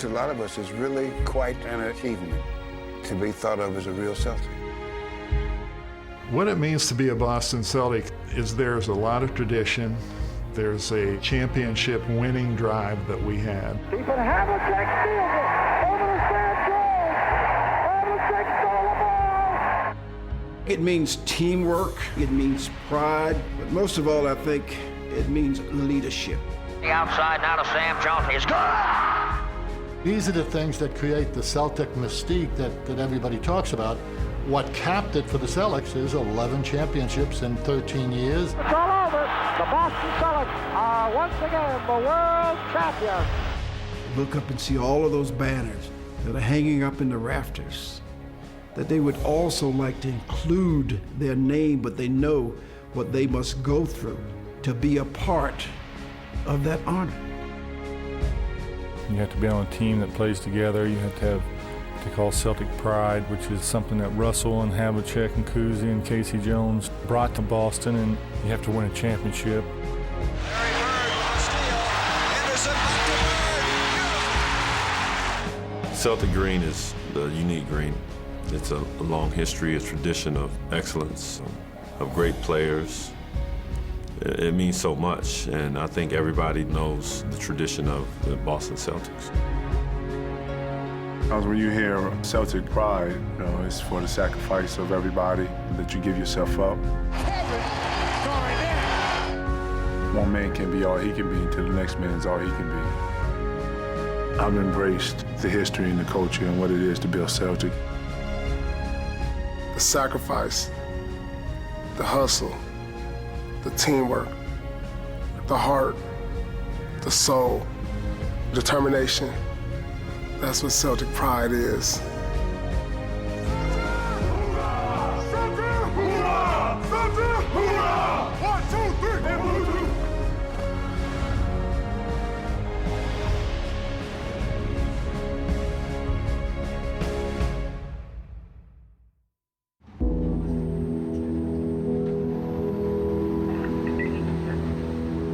to a lot of us is really quite an achievement to be thought of as a real Celtic. What it means to be a Boston Celtic is there's a lot of tradition. There's a championship winning drive that we had. Keeping Havlicek steals it over the side goal. Havlicek stole the ball. It means teamwork, it means pride, but most of all, I think it means leadership. The outside now to Sam Johnson is good. These are the things that create the Celtic mystique that everybody talks about. What capped it for the Celtics is 11 championships in 13 years. It's all over. The Boston Celtics are once again the world champions. Look up and see all of those banners that are hanging up in the rafters, that they would also like to include their name, but they know what they must go through to be a part of that honor. You have to be on a team that plays together. You have to have what they call Celtic pride, which is something that Russell and Havlicek and Cousy and Casey Jones brought to Boston, and you have to win a championship. Celtic green is the unique green. It's a long history, a tradition of excellence, of great players. It means so much, and I think everybody knows the tradition of the Boston Celtics. Because when you hear Celtic pride, it's for the sacrifice of everybody, that you give yourself up. One man can be all he can be until the next man is all he can be. I've embraced the history and the culture and what it is to be a Celtic. The sacrifice, the hustle, the teamwork, the heart, the soul, determination. That's what Celtic pride is.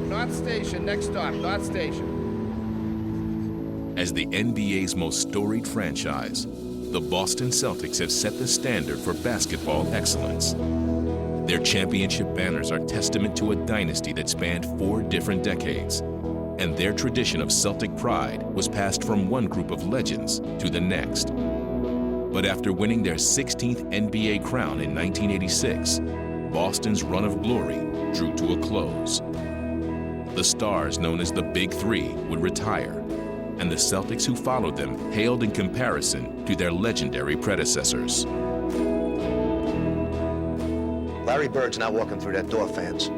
North Station, next stop, North Station. As the NBA's most storied franchise, the Boston Celtics have set the standard for basketball excellence. Their championship banners are testament to a dynasty that spanned 4 different decades, and their tradition of Celtic pride was passed from one group of legends to the next. But after winning their 16th NBA crown in 1986, Boston's run of glory drew to a close. The stars known as the Big Three would retire, and the Celtics who followed them paled in comparison to their legendary predecessors. Larry Bird's not walking through that door, fans.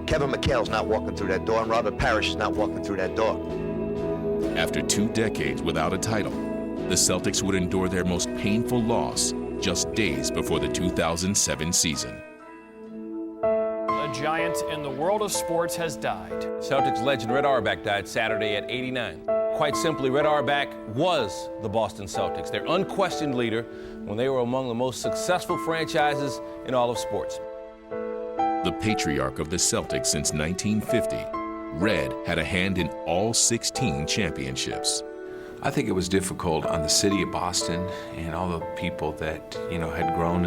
Kevin McHale's not walking through that door, and Robert Parrish is not walking through that door. After 2 decades without a title, the Celtics would endure their most painful loss just days before the 2007 season. A giant in the world of sports has died. Celtics legend Red Auerbach died Saturday at 89. Quite simply, Red Auerbach was the Boston Celtics, their unquestioned leader when they were among the most successful franchises in all of sports. The patriarch of the Celtics since 1950, Red had a hand in all 16 championships. I think it was difficult on the city of Boston and all the people that, had grown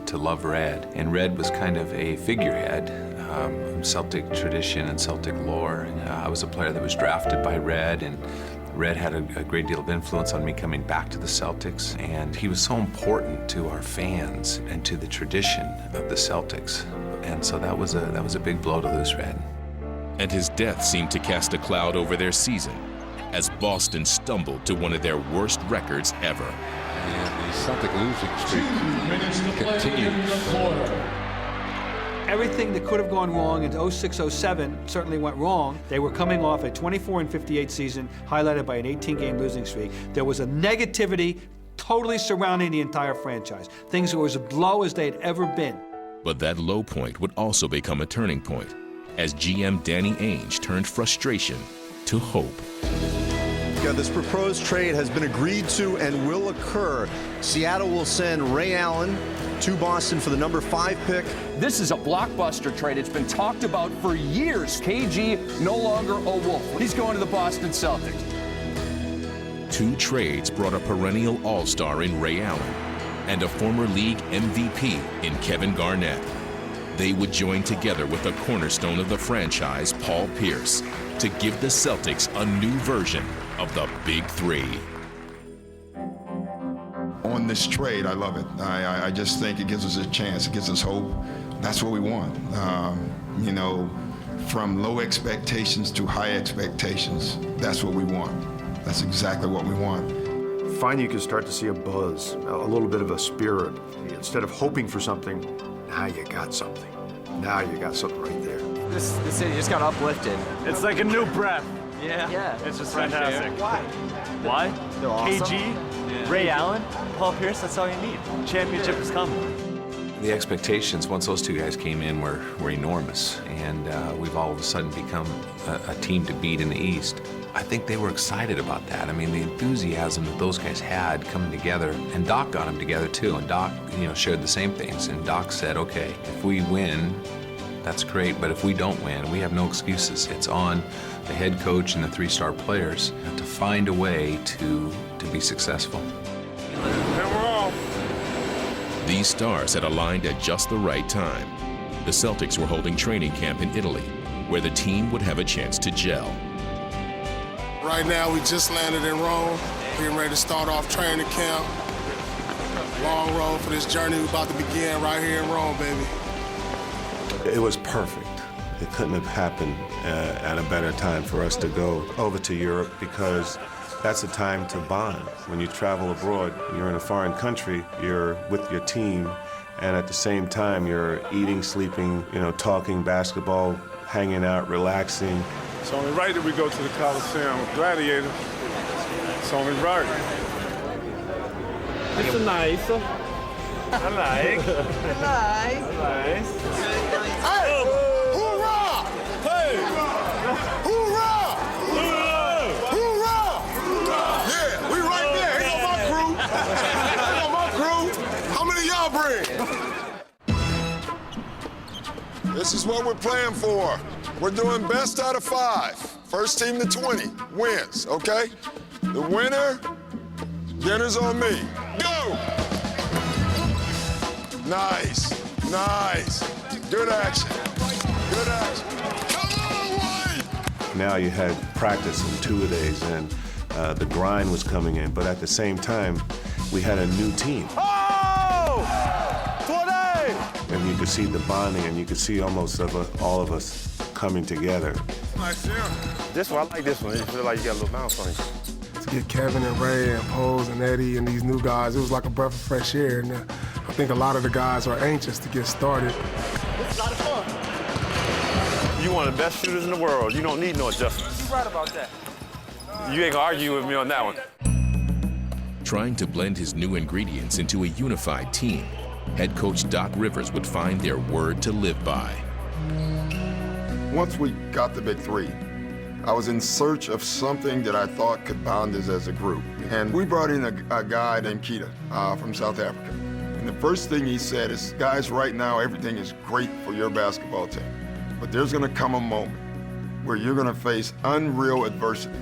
to love Red. And Red was kind of a figurehead of Celtic tradition and Celtic lore. I was a player that was drafted by Red, and Red had a great deal of influence on me coming back to the Celtics. And he was so important to our fans and to the tradition of the Celtics. And so that was a big blow to lose Red. And his death seemed to cast a cloud over their season, as Boston stumbled to one of their worst records ever. And the Celtic losing streak continues. Everything that could have gone wrong in 06-07 certainly went wrong. They were coming off a 24-58 season, highlighted by an 18-game losing streak. There was a negativity totally surrounding the entire franchise. Things were as low as they'd ever been. But that low point would also become a turning point, as GM Danny Ainge turned frustration to hope. This proposed trade has been agreed to and will occur. Seattle will send Ray Allen to Boston for the number 5 pick. This is a blockbuster trade. It's been talked about for years. KG no longer a Wolf. He's going to the Boston Celtics. 2 trades brought a perennial all-star in Ray Allen and a former league MVP in Kevin Garnett. They would join together with the cornerstone of the franchise, Paul Pierce, to give the Celtics a new version of the Big Three. On this trade, I love it. I just think it gives us a chance. It gives us hope. That's what we want. You know, from low expectations to high expectations, that's what we want. That's exactly what we want. Finally, you can start to see a buzz, a little bit of a spirit. Instead of hoping for something, now you got something. Now you got something right there. This city just got uplifted. It's like a new breath. Yeah. It's just fantastic. Why? Why? They're awesome. KG, Ray Allen, Paul Pierce, that's all you need. Championship is coming. The expectations, once those two guys came in, were enormous, and we've all of a sudden become a team to beat in the East. I think they were excited about that. I mean, the enthusiasm that those guys had coming together, and Doc got them together too, and Doc, shared the same things, and Doc said, okay, if we win, that's great, but if we don't win, we have no excuses. It's on the head coach and the 3-star players to find a way to be successful. These stars had aligned at just the right time. The Celtics were holding training camp in Italy, where the team would have a chance to gel. Right now, we just landed in Rome, getting ready to start off training camp. Long road for this journey we're about to begin right here in Rome, baby. It was perfect. It couldn't have happened at a better time for us to go over to Europe, because that's a time to bond. When you travel abroad, you're in a foreign country, you're with your team, and at the same time, you're eating, sleeping, talking basketball, hanging out, relaxing. It's only right that we go to the Coliseum with Gladiator. It's only right. It's nice. I like. Nice. Hey! Hoorah! Hey! Hoorah! Hoorah! Yeah, we right there. Here go my crew. Here go my crew. How many y'all bring? This is what we're playing for. We're doing best out of 5. First team to 20 wins, okay? The winner, dinner's on me. Go! Nice, nice. Good action, good action. Come on, White! Now you had practice in 2 days, and the grind was coming in, but at the same time, we had a new team. Oh! 20! And you could see the bonding, and you could see almost all of us coming together. Nice, yeah. This one, I like this one. You feel like you got a little bounce on you. To get Kevin and Ray and Pose and Eddie and these new guys, it was like a breath of fresh air. And I think a lot of the guys are anxious to get started. It's a lot of fun. You one of the best shooters in the world. You don't need no adjustments. You're right about that. You ain't gonna argue with me on that one. Trying to blend his new ingredients into a unified team, head coach Doc Rivers would find their word to live by. Once we got the Big Three, I was in search of something that I thought could bond us as a group. And we brought in a guy named Kita from South Africa. And the first thing he said is, guys, right now everything is great for your basketball team. But there's gonna come a moment where you're gonna face unreal adversity.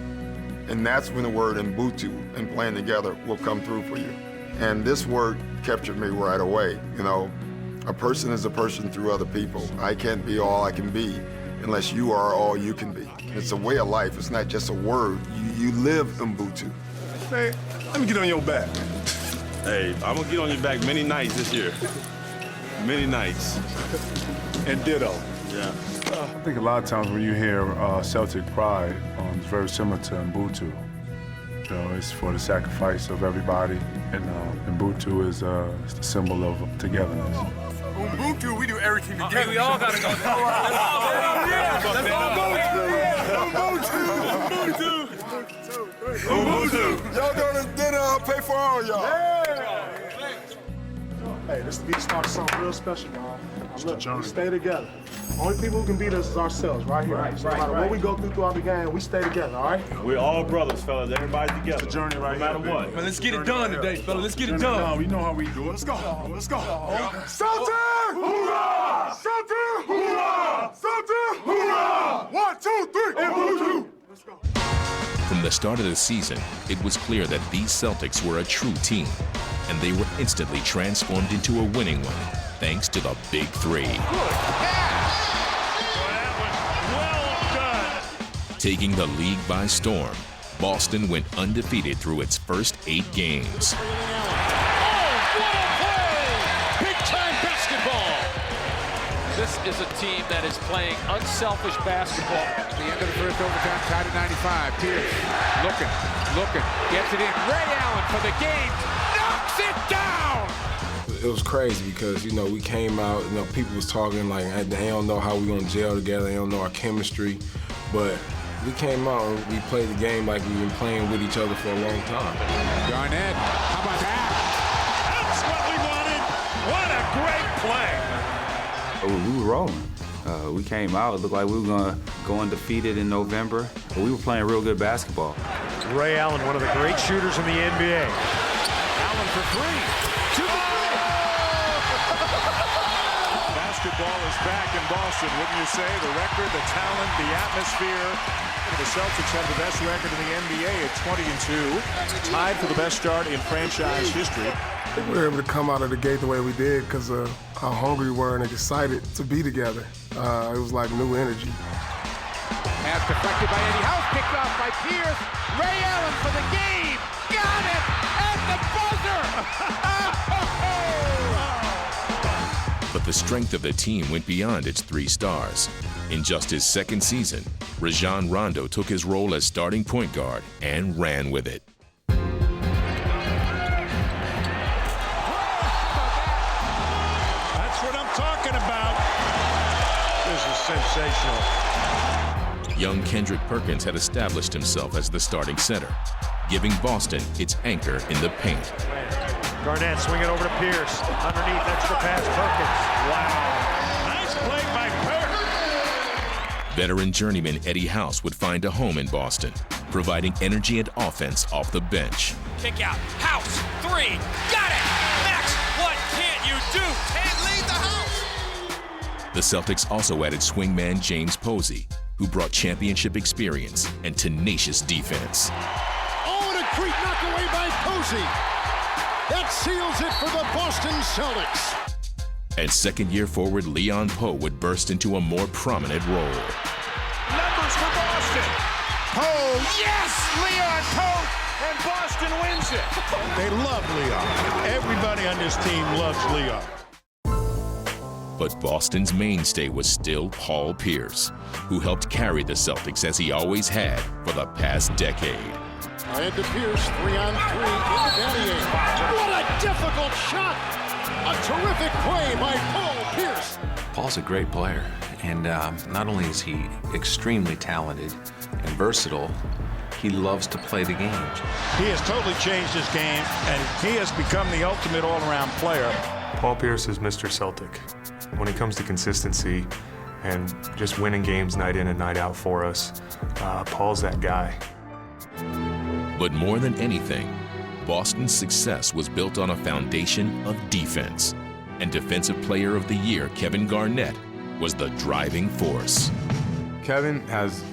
And that's when the word Ubuntu and playing together will come through for you. And this word captured me right away. A person is a person through other people. I can't be all I can be unless you are all you can be. It's a way of life. It's not just a word. You live Ubuntu. Hey, let me get on your back. Hey, I'm gonna get on your back many nights this year. Many nights. And ditto. Yeah. I think a lot of times when you hear Celtic pride, it's very similar to Ubuntu. It's for the sacrifice of everybody, and Ubuntu is the symbol of togetherness. Ubuntu, we do everything together. Hey, we all gotta go. Let's all go. Ubuntu. Ubuntu. Y'all go to dinner, I'll pay for all y'all. Hey, this beat started something real special, man. Look, we stay together. Only people who can beat us is ourselves, right here. So no matter what we go throughout the game, we stay together, all right? We're all brothers, fellas. Everybody together. It's a journey right here. No matter what. Man, let's get it done today, fellas. Let's get it done. We know how we do it. Let's go. Let's go. Celtic! Hoorah! Celtic! Hoorah! Celtic! Hoorah! 1, 2, 3, Ubuntu! Let's go. From the start of the season, it was clear that these Celtics were a true team, and they were instantly transformed into a winning one, thanks to the Big Three. Good pass! That was well done. Taking the league by storm, Boston went undefeated through its first 8 games. Oh, what a play! Big-time basketball! This is a team that is playing unselfish basketball. The end of the first overtime, tied at 95. Pierce looking, gets it in. Ray Allen for the game, knocks it down! It was crazy because, you know, we came out, you know, people was talking like, they don't know how we gonna gel together, they don't know our chemistry, but we came out and we played the game like we've been playing with each other for a long time. Garnett, how about that? That's what we wanted. What a great play. We were rolling. We came out, it looked like we were going to go undefeated in November, but we were playing real good basketball. Ray Allen, one of the great shooters in the NBA. Allen for 3. 2 for 3. Basketball is back in Boston, wouldn't you say? The record, the talent, the atmosphere. The Celtics have the best record in the NBA at 20-2, tied for the best start in franchise history. We were able to come out of the gate the way we did because of how hungry we were and excited to be together. It was like new energy. Pass deflected by Eddie House, picked off by Pierce. Ray Allen for the game, got it at the buzzer. But the strength of the team went beyond its 3 stars. In just his second season, Rajon Rondo took his role as starting point guard and ran with it. That's what I'm talking about. This is sensational. Young Kendrick Perkins had established himself as the starting center, giving Boston its anchor in the paint. Garnett swinging over to Pierce. Underneath, extra pass, Perkins. Wow. Nice play by Perkins. Veteran journeyman Eddie House would find a home in Boston, providing energy and offense off the bench. Kick out. House. 3. Got it. Max, what can't you do? Can't lead the house. The Celtics also added swingman James Posey, who brought championship experience and tenacious defense. Oh, and a great knockaway by Posey. That seals it for the Boston Celtics. And second-year forward Leon Poe would burst into a more prominent role. Numbers for Boston. Poe, yes! Leon Poe, and Boston wins it. They love Leon. Everybody on this team loves Leon. But Boston's mainstay was still Paul Pierce, who helped carry the Celtics as he always had for the past decade. Ahead to Pierce, 3-on-3 into Denier. What a difficult shot! A terrific play by Paul Pierce. Paul's a great player, and not only is he extremely talented and versatile, he loves to play the game. He has totally changed his game, and he has become the ultimate all-around player. Paul Pierce is Mr. Celtic. When it comes to consistency and just winning games night in and night out for us, Paul's that guy. But more than anything, Boston's success was built on a foundation of defense. And Defensive Player of the Year Kevin Garnett was the driving force. Kevin has,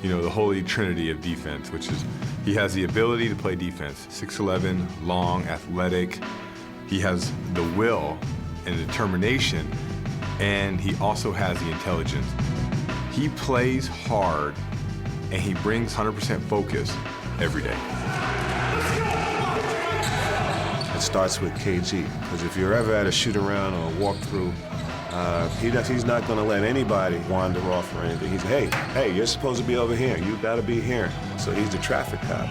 you know, the holy trinity of defense, which is he has the ability to play defense. 6'11", long, athletic. He has the will and determination, and he also has the intelligence. He plays hard, and he brings 100% focus every day. It starts with KG, because if you're ever at a shoot-around or a walkthrough, he's not going to let anybody wander off or anything. He's, hey, you're supposed to be over here. You got to be here. So he's the traffic cop.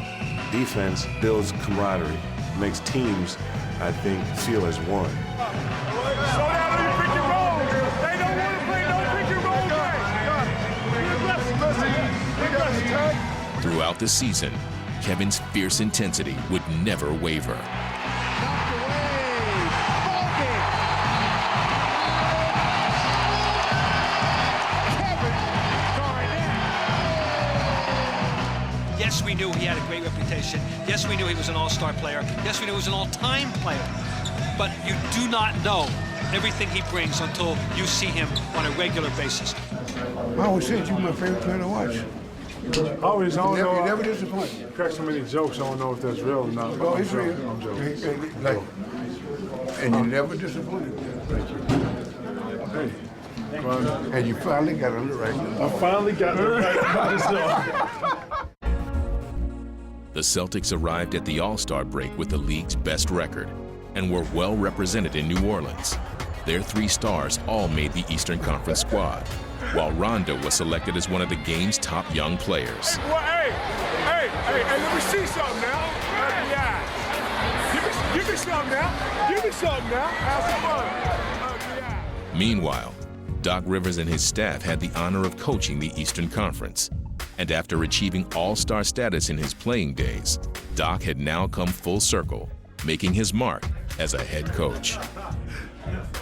Defense builds camaraderie, makes teams, I think, feel as one. Slow down on your pick and roll. They don't want to play no pick and roll game. Throughout the season, Kevin's fierce intensity would never waver. Yes, we knew he had a great reputation. Yes, we knew he was an all-star player. Yes, we knew he was an all-time player. But you do not know everything he brings until you see him on a regular basis. I always said you were my favorite player to watch. Always, I don't know. You never disappoint. You crack so many jokes, I don't know if that's real or not. No, it's I'm real. joking. I'm joking. Like, and you never disappointed. Thank you. Hey. And you finally got it right. I finally got it right by myself. The Celtics arrived at the All-Star break with the league's best record and were well represented in New Orleans. Their 3 stars all made the Eastern Conference squad, while Rondo was selected as one of the game's top young players. Hey, let me see something now. Yeah. Give me something now. Give me something now. Have some fun. Meanwhile, Doc Rivers and his staff had the honor of coaching the Eastern Conference. And after achieving all-star status in his playing days, Doc had now come full circle, making his mark as a head coach.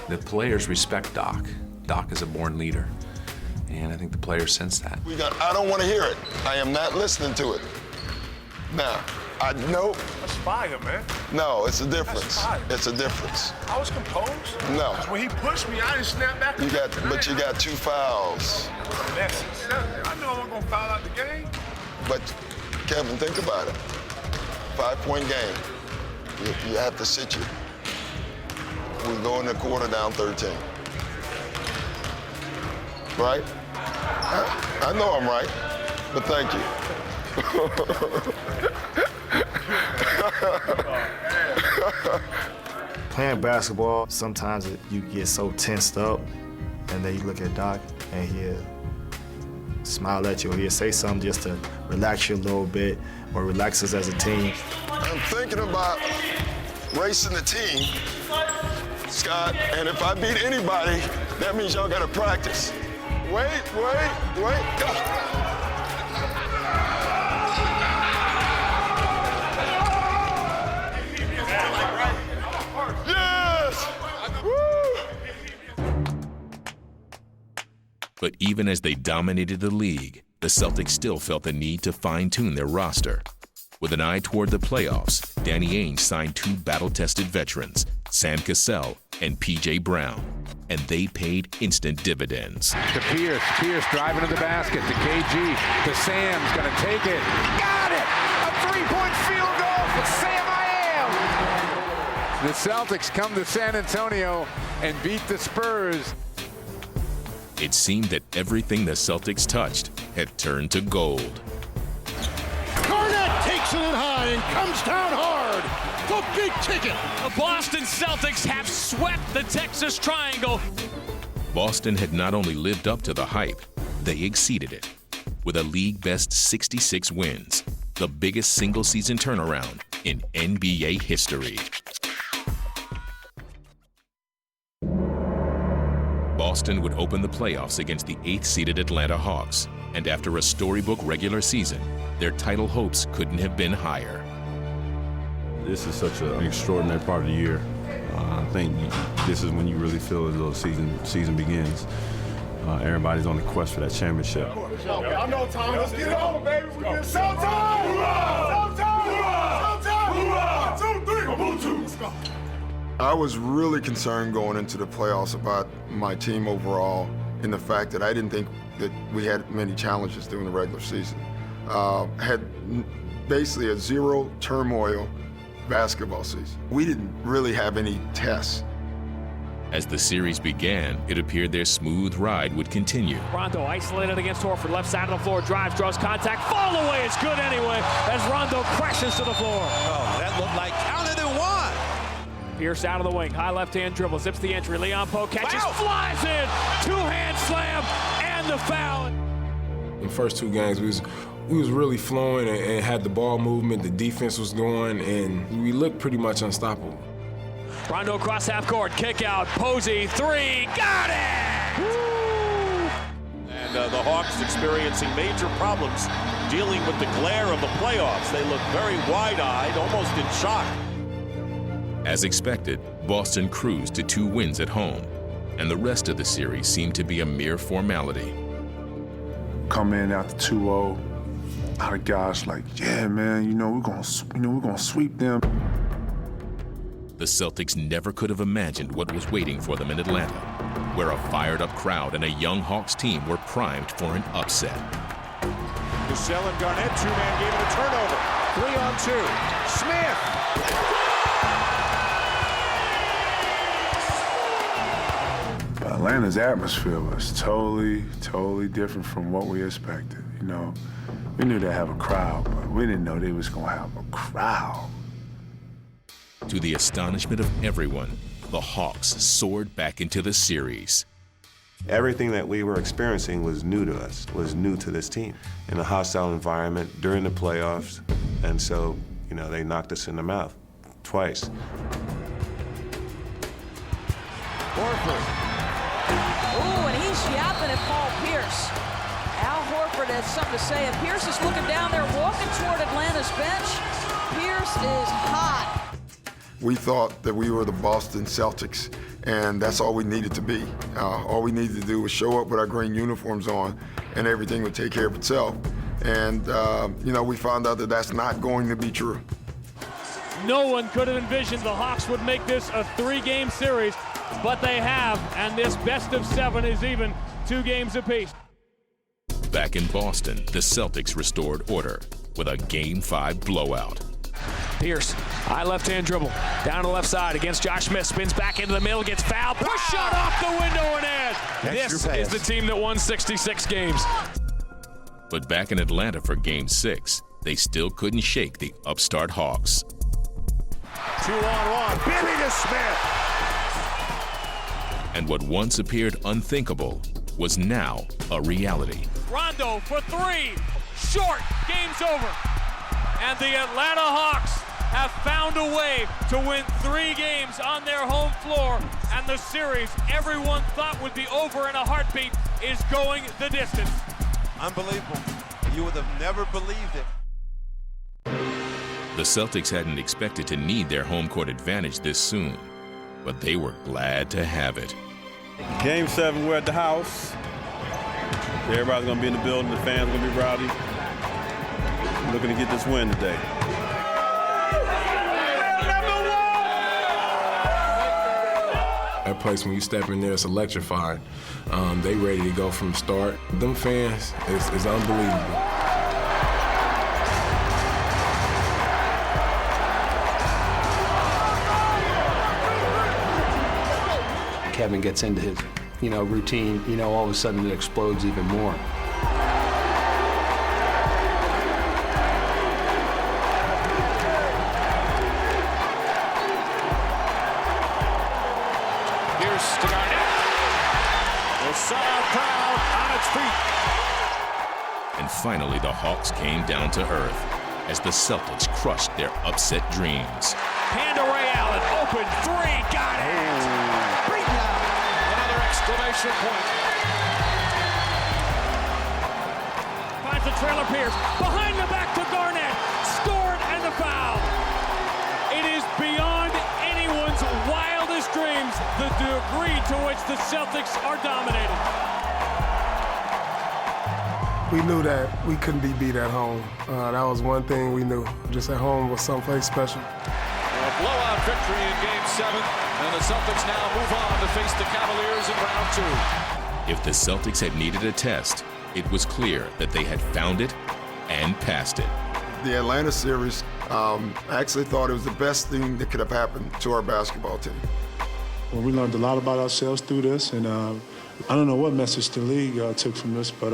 The players respect Doc. Doc is a born leader, and I think the players sense that. I don't want to hear it. I am not listening to it. Now, I know. That's fire, man. No, it's a difference. That's fire. It's a difference. I was composed. No. When he pushed me, I didn't snap back. But you got 2 fouls. I know I'm gonna foul out the game. But Kevin, think about it. 5-point game. You have to sit you. We go in the quarter down 13. Right? I know I'm right, but thank you. Playing basketball, sometimes you get so tensed up, and then you look at Doc, and he'll smile at you, or he'll say something just to relax you a little bit, or relax us as a team. I'm thinking about racing the team, Scott, and if I beat anybody, that means y'all gotta practice. Wait, go. Yes! Woo! But even as they dominated the league, the Celtics still felt the need to fine-tune their roster. With an eye toward the playoffs, Danny Ainge signed 2 battle-tested veterans, Sam Cassell and P.J. Brown, and they paid instant dividends. To Pierce. Pierce driving to the basket. To KG. To Sam's going to take it. Got it! A 3-point field goal for Sam I Am! The Celtics come to San Antonio and beat the Spurs. It seemed that everything the Celtics touched had turned to gold. Garnett takes it in high and comes down hard. The big ticket. The Boston Celtics have swept the Texas Triangle. Boston had not only lived up to the hype, they exceeded it. With a league-best 66 wins, the biggest single-season turnaround in NBA history. Boston would open the playoffs against the 8th-seeded Atlanta Hawks, and after a storybook regular season, their title hopes couldn't have been higher. This is such an extraordinary part of the year. I think this is when you really feel as though the season begins. Everybody's on the quest for that championship. I know time. Let's get it on, baby. We get Showtime! Showtime! 1, 2, 3, let's go. I was really concerned going into the playoffs about my team overall and the fact that I didn't think that we had many challenges during the regular season. Had basically a 0 turmoil basketball season. We didn't really have any tests. As the series began, it appeared their smooth ride would continue. Rondo isolated against Horford, left side of the floor, drives, draws contact, fall away, it's good anyway, as Rondo crashes to the floor. Oh, that looked like counted and one. Pierce out of the wing, high left-hand dribble, zips the entry, Leon Poe catches, flies in, 2-hand slam, and the foul. In the first 2 games, we was really flowing and had the ball movement, the defense was going, and we looked pretty much unstoppable. Rondo across half court, kick out, Posey, 3, got it! Woo! And the Hawks experiencing major problems dealing with the glare of the playoffs. They look very wide-eyed, almost in shock. As expected, Boston cruised to 2 wins at home, and the rest of the series seemed to be a mere formality. Come in after 2-0, a lot of guys like, yeah, man, we're gonna sweep them. The Celtics never could have imagined what was waiting for them in Atlanta, where a fired-up crowd and a young Hawks team were primed for an upset. Cassell and Garnett, two-man game and a turnover. 3-on-2. Smith. Atlanta's atmosphere was totally different from what we expected. You know, we knew they'd have a crowd, but we didn't know they was gonna have a crowd. To the astonishment of everyone, the Hawks soared back into the series. Everything that we were experiencing was new to us, was new to this team. In a hostile environment, during the playoffs, and so, you know, they knocked us in the mouth twice. Horford. Ooh, and he's yapping at Paul Pierce. Al Horford has something to say, and Pierce is looking down there, walking toward Atlanta's bench. Pierce is hot. We thought that we were the Boston Celtics, and that's all we needed to be. All we needed to do was show up with our green uniforms on, and everything would take care of itself. And, you know, we found out that that's not going to be true. No one could have envisioned the Hawks would make this a 3-game series, but they have, and this best of 7 is even 2 games apiece. Back in Boston, the Celtics restored order with a Game 5 blowout. Pierce, high left-hand dribble, down to the left side against Josh Smith, spins back into the middle, gets fouled, push shot off the window and in. This is the team that won 66 games. But back in Atlanta for Game 6, they still couldn't shake the upstart Hawks. 2-on-1, Billy to Smith. And what once appeared unthinkable was now a reality. Rondo for 3, short, game's over. And the Atlanta Hawks have found a way to win 3 games on their home floor, and the series everyone thought would be over in a heartbeat is going the distance. Unbelievable. You would have never believed it. The Celtics hadn't expected to need their home court advantage this soon, but they were glad to have it. Game 7, we're at the house. Everybody's going to be in the building. The fans are going to be rowdy. Looking to get this win today. That place, when you step in there, it's electrifying. They ready to go from the start. Them fans is unbelievable. Kevin gets into his, routine, all of a sudden it explodes even more. Pierce to Garnett. The South crowd on its feet. And finally, the Hawks came down to earth as the Celtics crushed their upset dreams. Hand to Ray Allen, open 3, got it! Another exclamation point. Finds the trailer Pierce, behind the back to Garnett, scored and the foul. It is beyond anyone's wildest dreams the degree to which the Celtics are dominated. We knew that we couldn't be beat at home. That was one thing we knew. Just at home was someplace special. A blowout victory in Game 7, and the Celtics now move on to face the Cavaliers in round 2. If the Celtics had needed a test, it was clear that they had found it and passed it. The Atlanta series, I actually thought it was the best thing that could have happened to our basketball team. Well, we learned a lot about ourselves through this, and I don't know what message the league took from this, but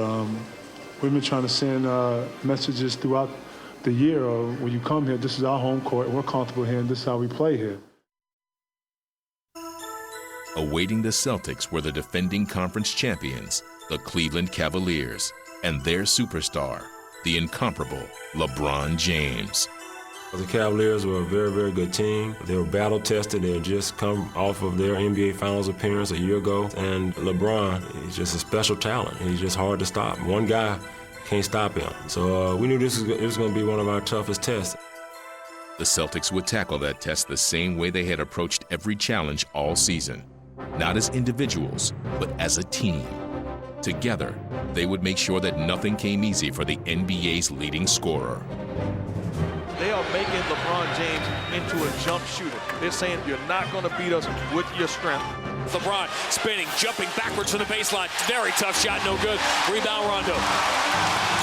we've been trying to send messages throughout the year. When you come here, this is our home court, and we're comfortable here, and this is how we play here. Awaiting the Celtics were the defending conference champions, the Cleveland Cavaliers, and their superstar, the incomparable LeBron James. The Cavaliers were a very, very good team. They were battle-tested. They had just come off of their NBA Finals appearance a year ago. And LeBron is just a special talent. He's just hard to stop. One guy can't stop him. So we knew this was going to be one of our toughest tests. The Celtics would tackle that test the same way they had approached every challenge all season. Not as individuals, but as a team. Together, they would make sure that nothing came easy for the NBA's leading scorer. They are making LeBron James into a jump shooter. They're saying you're not going to beat us with your strength. LeBron spinning, jumping backwards to the baseline. Very tough shot, no good. Rebound Rondo.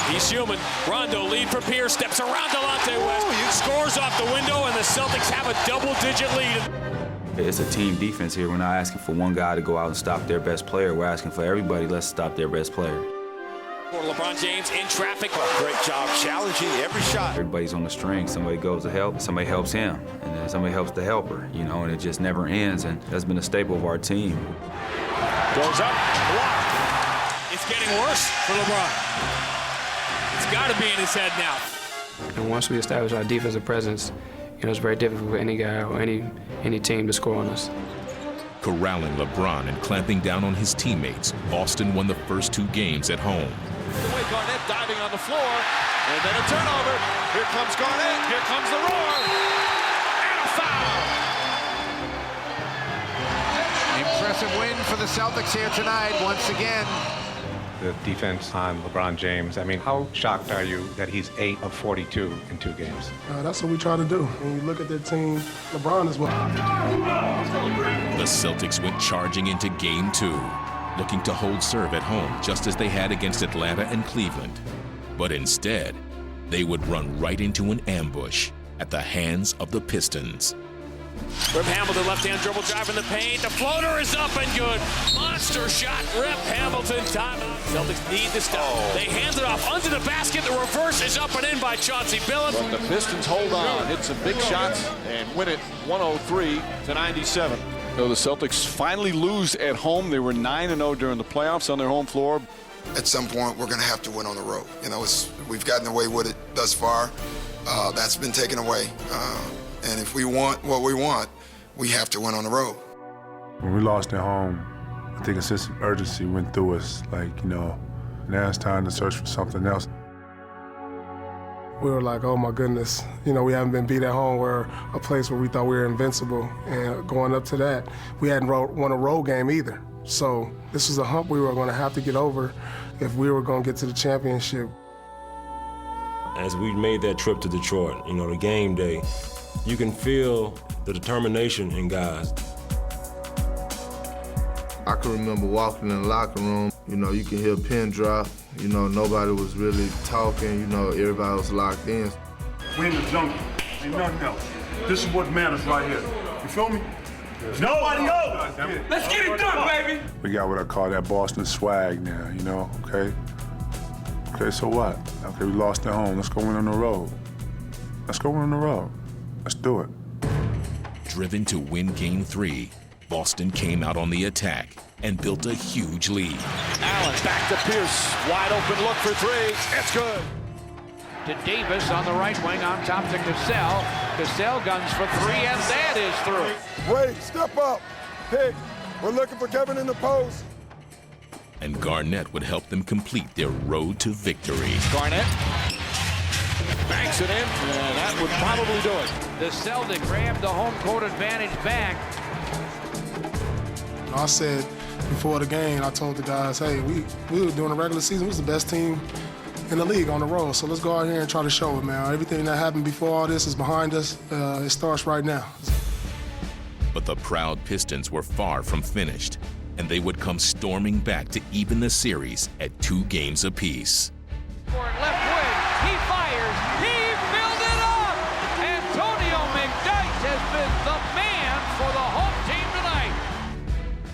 He's human. Rondo lead for Pierce, steps around Delonte West, scores off the window, and the Celtics have a double-digit lead. It's a team defense here. We're not asking for one guy to go out and stop their best player. We're asking for everybody, let's stop their best player. For LeBron James in traffic. Great job challenging every shot. Everybody's on the string. Somebody goes to help, somebody helps him, and then somebody helps the helper, you know, and it just never ends, and that's been a staple of our team. Goes up, blocked. It's getting worse for LeBron. It's got to be in his head now. And once we establish our defensive presence, you know, it's very difficult for any guy or any team to score on us. Corralling LeBron and clamping down on his teammates, Boston won the first 2 games at home. Away Garnett diving on the floor, and then a turnover. Here comes Garnett, here comes the roar, and a foul! Impressive win for the Celtics here tonight, once again. The defense on LeBron James, I mean, how shocked are you that he's 8 of 42 in 2 games? That's what we try to do. When you look at their team, LeBron is well. The Celtics went charging into Game 2, looking to hold serve at home just as they had against Atlanta and Cleveland. But instead, they would run right into an ambush at the hands of the Pistons. Rip Hamilton, left-hand dribble drive in the paint. The floater is up and good. Monster shot, Rip Hamilton, timeout. Celtics need to stop. They hand it off under the basket. The reverse is up and in by Chauncey Billups. But the Pistons hold on, hit some big shots, and win it 103-97. So the Celtics finally lose at home. They were 9-0 during the playoffs on their home floor. At some point, we're going to have to win on the road. You know, we've gotten away with it thus far. That's been taken away. And if we want what we want, we have to win on the road. When we lost at home, I think a sense of urgency went through us. Like, you know, now it's time to search for something else. We were like, oh my goodness, you know, we haven't been beat at home. We're a place where we thought we were invincible. And going up to that, we hadn't won a road game either. So this was a hump we were going to have to get over if we were going to get to the championship. As we made that trip to Detroit, you know, the game day, you can feel the determination in guys. I can remember walking in the locker room, you know, you can hear a pin drop, you know, nobody was really talking, you know, everybody was locked in. We in the jungle, ain't nothing else. This is what matters right here. You feel me? Nobody else. Let's get it done, baby. We got what I call that Boston swag now, you know, okay? Okay, so what? Okay, we lost at home, let's go win on the road. Let's go win on the road. Let's do it. Driven to win Game 3, Boston came out on the attack and built a huge lead. Allen back to Pierce. Wide open look for 3. It's good. To Davis on the right wing on top to Cassell. Cassell guns for 3, and that is through. Wait, step up. Pick. We're looking for Kevin in the post. And Garnett would help them complete their road to victory. Garnett banks it in, and that would probably do it. The Celtics grabbed the home court advantage back. I said before the game, I told the guys, hey, we were doing the regular season. We was the best team in the league on the road. So let's go out here and try to show it, man. Everything that happened before all this is behind us. It starts right now. But the proud Pistons were far from finished, and they would come storming back to even the series at 2 games apiece. Left wing, he fires, he filled it up! Antonio McDyke has been the man for the home team tonight.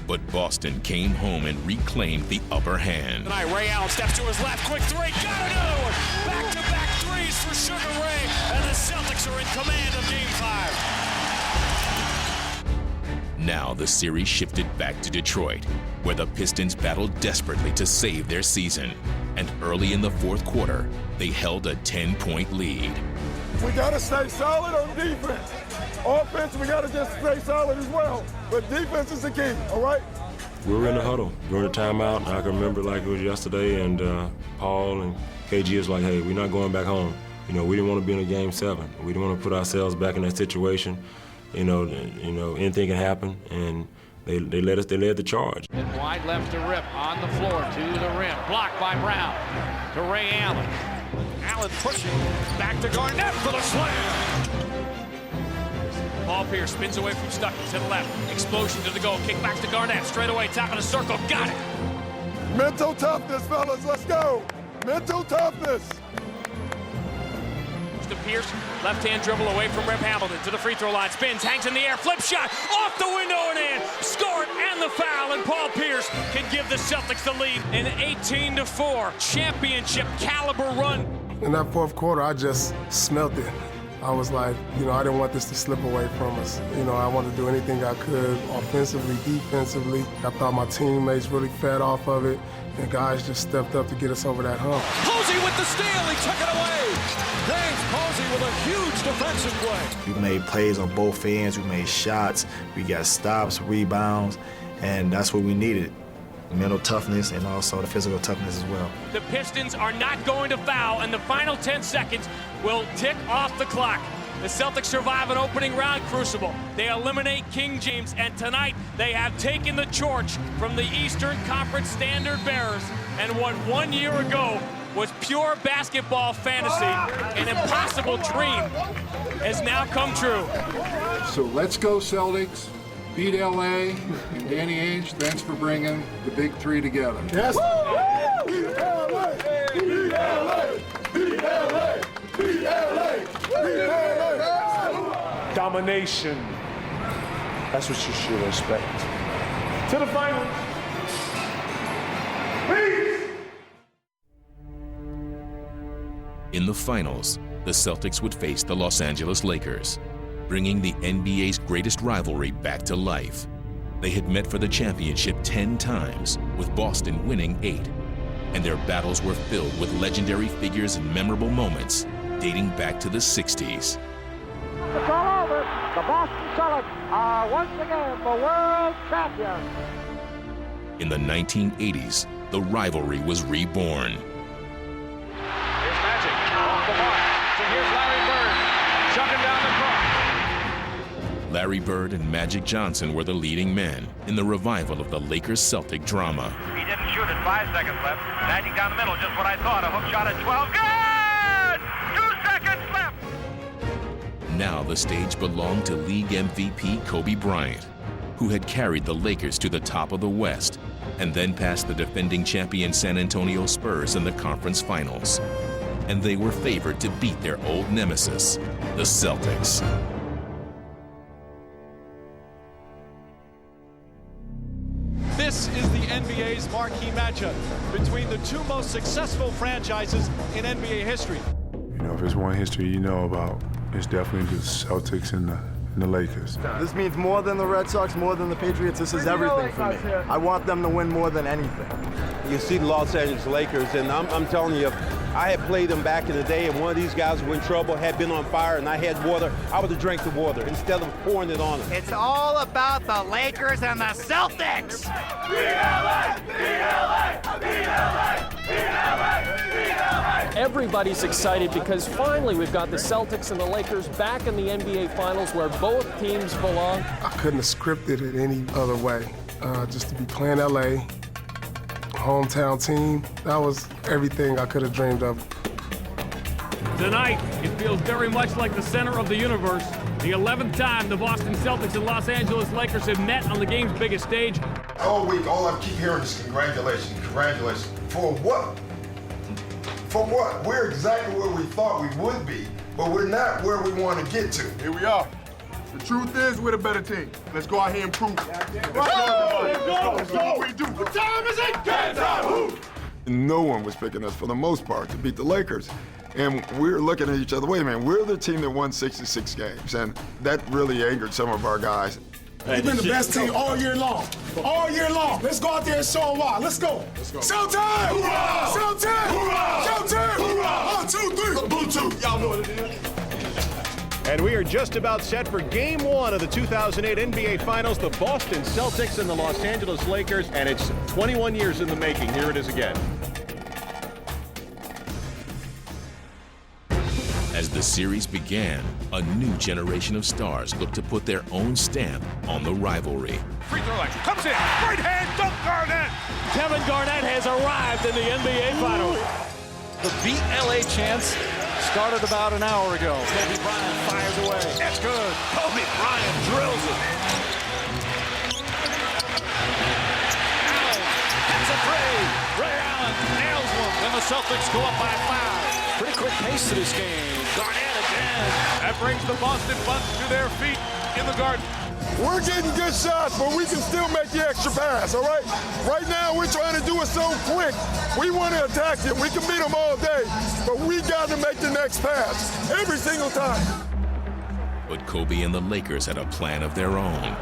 But Boston came home and reclaimed the upper hand. Tonight, Ray Allen steps to his left, quick 3, got another one! Back-to-back threes for Sugar Ray, and the Celtics are in command of Game 5. Now the series shifted back to Detroit, where the Pistons battled desperately to save their season. And early in the 4th quarter, they held a 10-point lead. We gotta stay solid on defense. Offense, we gotta just stay solid as well. But defense is the key, all right? We were in the huddle during the timeout. I can remember like it was yesterday, and Paul and KG was like, hey, we're not going back home. You know, we didn't want to be in a Game 7. We didn't want to put ourselves back in that situation. You know, anything can happen, and they led the charge. And wide left to Rip, on the floor, to the rim, blocked by Brown, to Ray Allen. Allen pushing, back to Garnett for the slam. Paul Pierce spins away from Stuckey to the left. Explosion to the goal, kick back to Garnett, straight away, top of the circle, got it. Mental toughness, fellas, let's go. Mental toughness. To Pierce, left-hand dribble away from Rip Hamilton to the free throw line, spins, hangs in the air, flip shot, off the window and in, scored and the foul, and Paul Pierce can give the Celtics the lead in an 18-4 championship caliber run. In that fourth quarter, I just smelt it. I was like, I didn't want this to slip away from us. I wanted to do anything I could, offensively, defensively. I thought my teammates really fed off of it, and guys just stepped up to get us over that hump. Posey with the steal, he took it away. James Posey with a huge defensive play. We made plays on both ends, we made shots, we got stops, rebounds, and that's what we needed. Mental toughness and also the physical toughness as well. The Pistons are not going to foul, and the final 10 seconds will tick off the clock. The Celtics survive an opening round crucible. They eliminate King James, and tonight they have taken the torch from the Eastern Conference standard bearers, and what 1 year ago was pure basketball fantasy, an impossible dream, has now come true. So let's go Celtics. Beat LA, and Danny Ainge, thanks for bringing the big three together. Yes. Beat LA! Beat LA! Beat LA! Beat LA! Beat LA! Domination. That's what you should expect. To the finals. Peace! In the finals, the Celtics would face the Los Angeles Lakers, bringing the NBA's greatest rivalry back to life. They had met for the championship 10 times, with Boston winning 8. And their battles were filled with legendary figures and memorable moments dating back to the 60s. It's all over. The Boston Celtics are once again the world champions. In the 1980s, the rivalry was reborn. Here's Magic, off the mark. So here's Larry Bird, chucking down the court. Larry Bird and Magic Johnson were the leading men in the revival of the Lakers-Celtic drama. He didn't shoot it, 5 seconds left. Magic down the middle, just what I thought. A hook shot at 12. Good! 2 seconds left. Now the stage belonged to league MVP Kobe Bryant, who had carried the Lakers to the top of the West and then passed the defending champion San Antonio Spurs in the conference finals. And they were favored to beat their old nemesis, the Celtics. This is the NBA's marquee matchup between the two most successful franchises in NBA history. If there's one history you know about, it's definitely the Celtics and the Lakers. This means more than the Red Sox, more than the Patriots. This is everything for me. I want them to win more than anything. You see the Los Angeles Lakers, and I'm telling you, I had played them back in the day, and one of these guys was in trouble, had been on fire, and I had water. I would have drank the water instead of pouring it on them. It's all about the Lakers and the Celtics. Everybody's excited because finally we've got the Celtics and the Lakers back in the NBA Finals where both teams belong. I couldn't have scripted it any other way. Just to be playing LA, hometown team, that was everything I could have dreamed of. Tonight, it feels very much like the center of the universe. The 11th time the Boston Celtics and Los Angeles Lakers have met on the game's biggest stage. All week, all I keep hearing is congratulations, congratulations. For what? For what? We're exactly where we thought we would be, but we're not where we want to get to. Here we are. The truth is, we're the better team. Let's go out here and prove it. Let's go. What we do. What time is it? Game time. No one was picking us for the most part to beat the Lakers. And we were looking at each other, wait a minute, we're the team that won 66 games. And that really angered some of our guys. We've been the best team all year long. All year long. Let's go out there and show them why. Let's go. Showtime! Hoorah! Showtime! Hoorah! Showtime! Hoorah! 1, 2, 3. Blue 2. Y'all know what it is. And we are just about set for Game 1 of the 2008 NBA Finals, the Boston Celtics and the Los Angeles Lakers, and it's 21 years in the making. Here it is again. As the series began, a new generation of stars looked to put their own stamp on the rivalry. Free throw line comes in, right hand, dunk Garnett. Kevin Garnett has arrived in the NBA Finals. The Beat LA chance started about an hour ago. Kobe Bryant fires away. That's good. Kobe Bryant drills it. Allen, that's a three. Ray Allen nails one. The and the Celtics go up by 5. Pretty quick pace to this game. Garnett again. That brings the Boston Bucks to their feet in the Garden. We're getting good shots, but we can still make the extra pass, all right? Right now, we're trying to do it so quick. We want to attack it. We can beat them all day, but we got to make the next pass every single time. But Kobe and the Lakers had a plan of their own.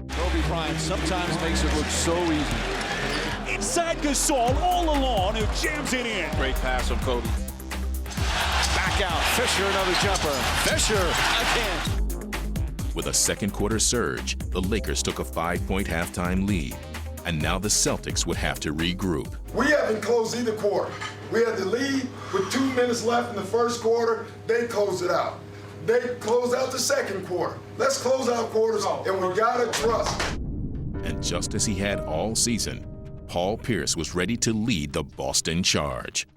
Kobe Bryant sometimes makes it look so easy. Inside Gasol all alone, who jams it in. Great pass from Kobe. Back out, Fisher another jumper. Fisher again. With a second quarter surge, the Lakers took a 5-point halftime lead. And now the Celtics would have to regroup. We haven't closed either quarter. We had the lead with 2 minutes left in the first quarter. They closed it out. They closed out the second quarter. Let's close out quarters, and we gotta trust. And just as he had all season, Paul Pierce was ready to lead the Boston Charge.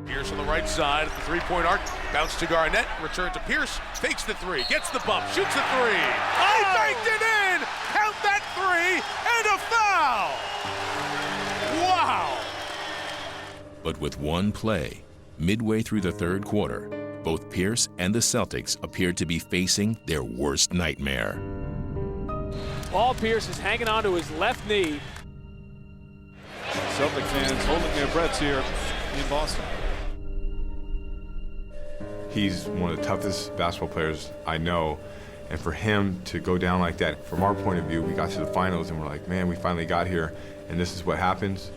Pierce on the right side at the three-point arc. Bounce to Garnett. Return to Pierce. Fakes the three. Gets the bump. Shoots the three. He banked it in! Count that three! And a foul! Wow! But with one play, midway through the third quarter, both Pierce and the Celtics appeared to be facing their worst nightmare. Paul Pierce is hanging on to his left knee. Celtic fans holding their breaths here in Boston. He's one of the toughest basketball players I know, and for him to go down like that, from our point of view, we got to the finals and we're like, man, we finally got here, and this is what happens.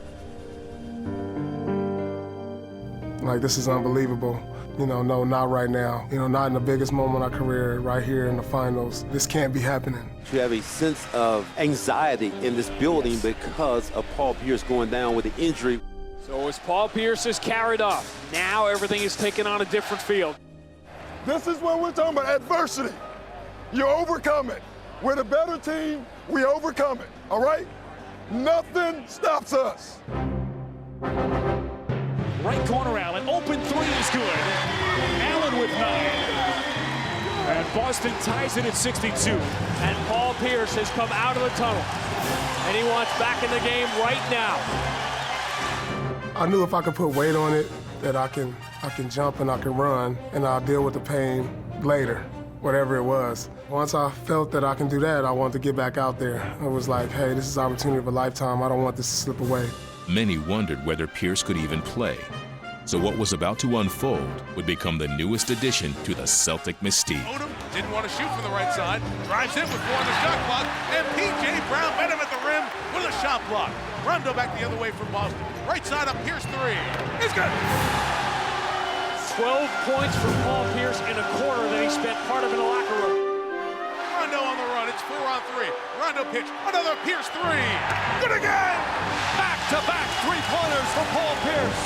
Like, this is unbelievable. You know, no, not right now. You know, not in the biggest moment of our career, right here in the finals. This can't be happening. You have a sense of anxiety in this building because of Paul Pierce going down with an injury. So as Paul Pierce is carried off, now everything is taken on a different field. This is what we're talking about, adversity. You overcome it. We're the better team, we overcome it, all right? Nothing stops us. Right corner, Allen. Open three is good. Allen with 9. And Boston ties it at 62. And Paul Pierce has come out of the tunnel. And he wants back in the game right now. I knew if I could put weight on it, that I can jump and I can run, and I'll deal with the pain later, whatever it was. Once I felt that I can do that, I wanted to get back out there. It was like, hey, this is the opportunity of a lifetime. I don't want this to slip away. Many wondered whether Pierce could even play. So what was about to unfold would become the newest addition to the Celtic mystique. Odom didn't want to shoot from the right side. Drives in with 4 on the shot clock. And P.J. Brown met him at the rim with a shot block. Rondo back the other way from Boston. Right side up, Pierce 3. It's good. 12 points for Paul Pierce in a quarter that he spent part of in the locker room. Rondo on the run. It's 4 on 3. Rondo pitch. Another Pierce 3. Good again. Back-to-back three-pointers for Paul Pierce.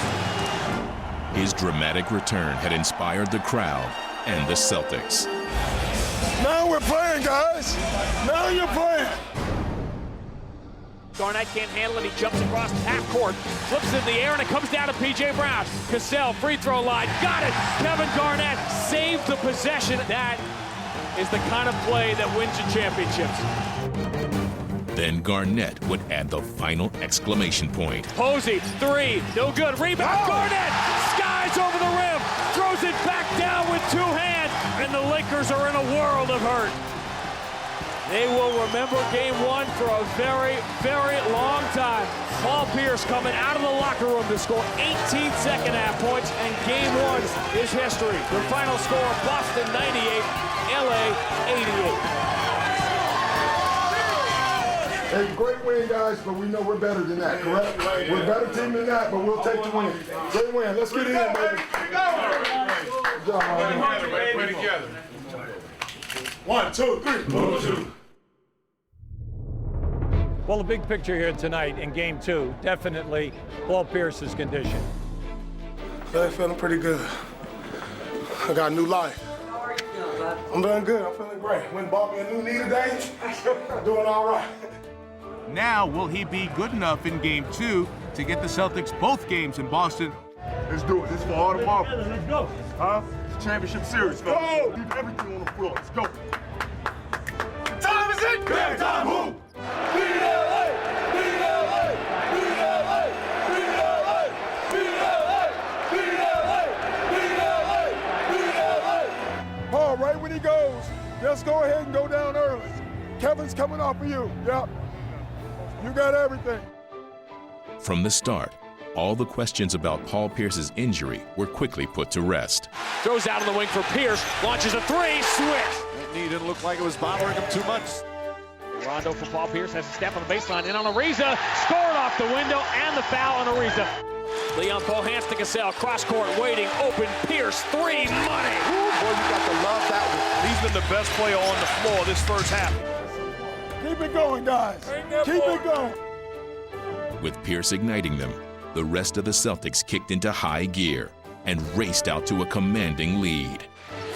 His dramatic return had inspired the crowd and the Celtics. Now we're playing, guys. Now you're playing. Garnett can't handle it. He jumps across half court, flips it in the air, and it comes down to P.J. Brown. Cassell, free throw line. Got it. Kevin Garnett saved the possession. That is the kind of play that wins you championships. Then Garnett would add the final exclamation point. Posey, 3, no good. Rebound, Garnett, skies over the rim, throws it back down with 2 hands, and the Lakers are in a world of hurt. They will remember game 1 for a very, very long time. Paul Pierce coming out of the locker room to score 18 second-half points, and game 1 is history. The final score, Boston 98, LA 88. Hey, great win, guys, but we know we're better than that, correct? We're a better team than that, but we'll take the win. Great win. Let's get it in, baby. Good job, man. Play together. 1, 2, 3. 1, 2. Well, the big picture here tonight in game 2, definitely Paul Pierce's condition. Feeling pretty good. I got a new life. I'm doing good. I'm feeling great. Went and bought me a new knee today. I'm doing all right. Now, will he be good enough in game 2 to get the Celtics both games in Boston? Let's do it. This is for all the marbles. Let's go. Huh? It's a championship series. Go! Leave everything on the floor. Let's go. Time is it? Game time. Who? BLA! BLA! Just go ahead and go down early. Kevin's coming off of you. Yep. You got everything. From the start, all the questions about Paul Pierce's injury were quickly put to rest. Throws out of the wing for Pierce, launches a three, switch. That knee didn't look like it was bothering him too much. Rondo for Paul Pierce has to step on the baseline, in on Ariza, scored off the window, and the foul on Ariza. Leon Poe hands to Cassell, cross court, waiting, open, Pierce, three, money. Ooh, boy, you got to love that one. He's been the best player on the floor this first half. Keep it going, guys. Keep it going. With Pierce igniting them, the rest of the Celtics kicked into high gear and raced out to a commanding lead.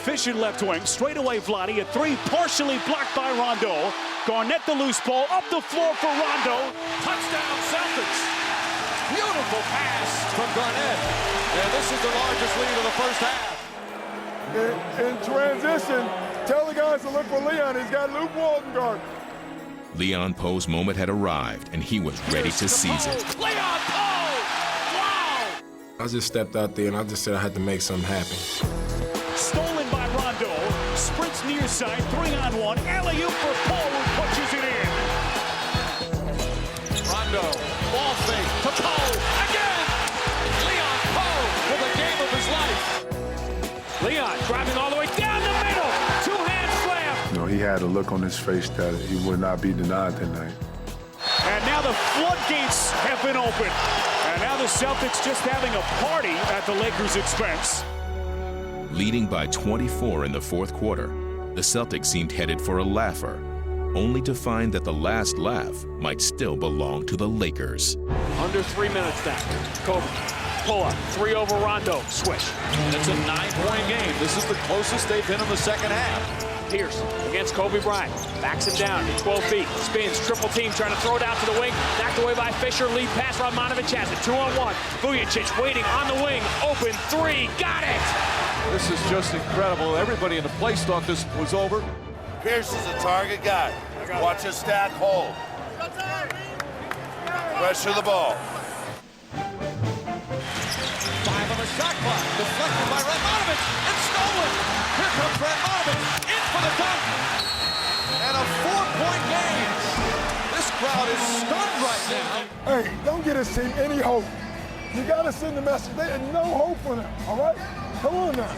Fisher left wing, straight away Vlade, a three partially blocked by Rondo. Garnett the loose ball, up the floor for Rondo. Touchdown Celtics. Beautiful pass from Garnett. And this is the largest lead of the first half. In transition, tell the guys to look for Leon. He's got Luke Walton guard. Leon Poe's moment had arrived, and he was ready to seize it. Leon Poe! Wow! I just stepped out there, and I just said I had to make something happen. Stolen by Rondo, sprints near side, 3-on-1, alley-oop for Poe, who punches it in. Rondo, ball fake to Poe, again! Leon Poe with a game of his life. Leon driving all the way down the middle, two-hand slam. You know, he had a look on his face that he would not be denied tonight. And now the floodgates have been opened. And now the Celtics just having a party at the Lakers' expense. Leading by 24 in the fourth quarter, the Celtics seemed headed for a laugher, only to find that the last laugh might still belong to the Lakers. Under 3 minutes now. Kobe, pull up, three over Rondo, swish. And it's a 9-point game. This is the closest they've been in the second half. Pierce against Kobe Bryant, backs him down, 12 feet, spins, triple team, trying to throw it out to the wing, backed away by Fisher, lead pass, Radmanovic has it, 2-on-1, Vujicic waiting on the wing, open three, got it! This is just incredible. Everybody in the place thought this was over. Pierce is a target guy. Watch his stack hold. Pressure the ball. 5 on the shot clock, deflected by Radmanovic, and stolen! Here comes Radmanovic, in for the dunk! And a 4-point game! This crowd is stunned right now. Hey, don't get this team any hope. You got to send the message. There is no hope for them, all right? Come on now.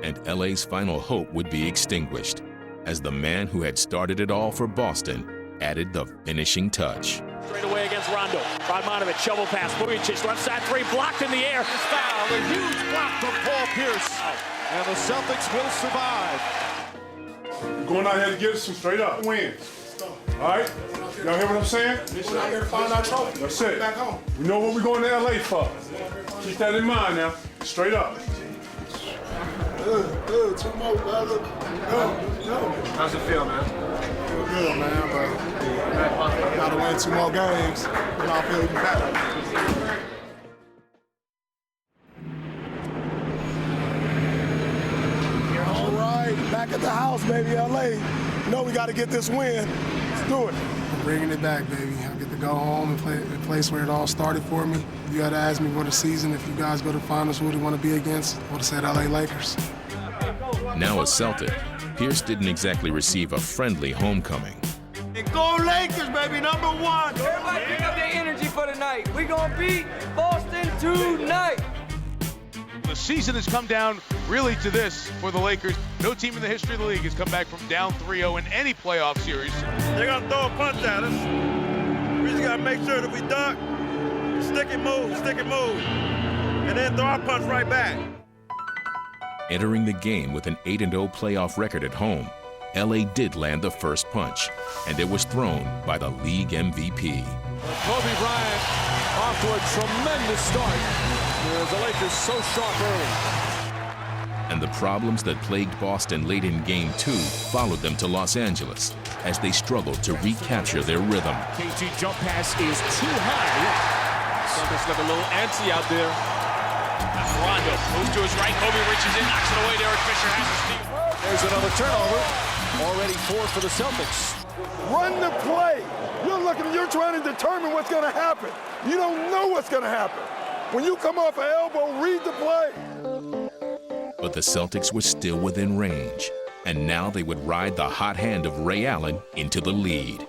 And LA's final hope would be extinguished as the man who had started it all for Boston added the finishing touch. Straight away against Rondo. Radmanovic, shovel pass, Vujicic, left side three, blocked in the air. Foul, a huge block from Paul Pierce. And the Celtics will survive. We're going out here to get some straight up wins. All right? Y'all hear what I'm saying? We're out here to find our trophy. That's it. Back home. We know what we're going to LA for. Keep that in mind now. Straight up. Good, two more, brother. Go. How's it feel, man? Feel good, man, but gotta win 2 more games, and I'll feel even better. All right, back at the house, baby, LA. You know we gotta get this win. Let's do it. I'm bringing it back, baby. I get to go home and play the place where it all started for me. You had to ask me what the season, if you guys go to the finals, who do you want to be against? I would have said LA Lakers. Now a Celtic, Pierce didn't exactly receive a friendly homecoming. Go Lakers, baby, number 1. Everybody pick up their energy for tonight. We're going to beat Boston tonight. The season has come down really to this for the Lakers. No team in the history of the league has come back from down 3-0 in any playoff series. They're going to throw a punch at us. We just got to make sure that we duck, stick and move, and then throw our punch right back. Entering the game with an 8-0 playoff record at home, LA did land the first punch, and it was thrown by the league MVP. Kobe Bryant off to a tremendous start. The Lakers so sharp early. And the problems that plagued Boston late in Game 2 followed them to Los Angeles as they struggled to recapture their rhythm. KG jump pass is too high. Celtics look a little antsy out there. Rondo moves to his right, Kobe reaches in, knocks it away, Derek Fisher has a steal. There's another turnover. Already 4 for the Celtics. Run the play. You're trying to determine what's going to happen. You don't know what's going to happen. When you come off an elbow, read the play. But the Celtics were still within range And now they would ride the hot hand of Ray Allen into the lead.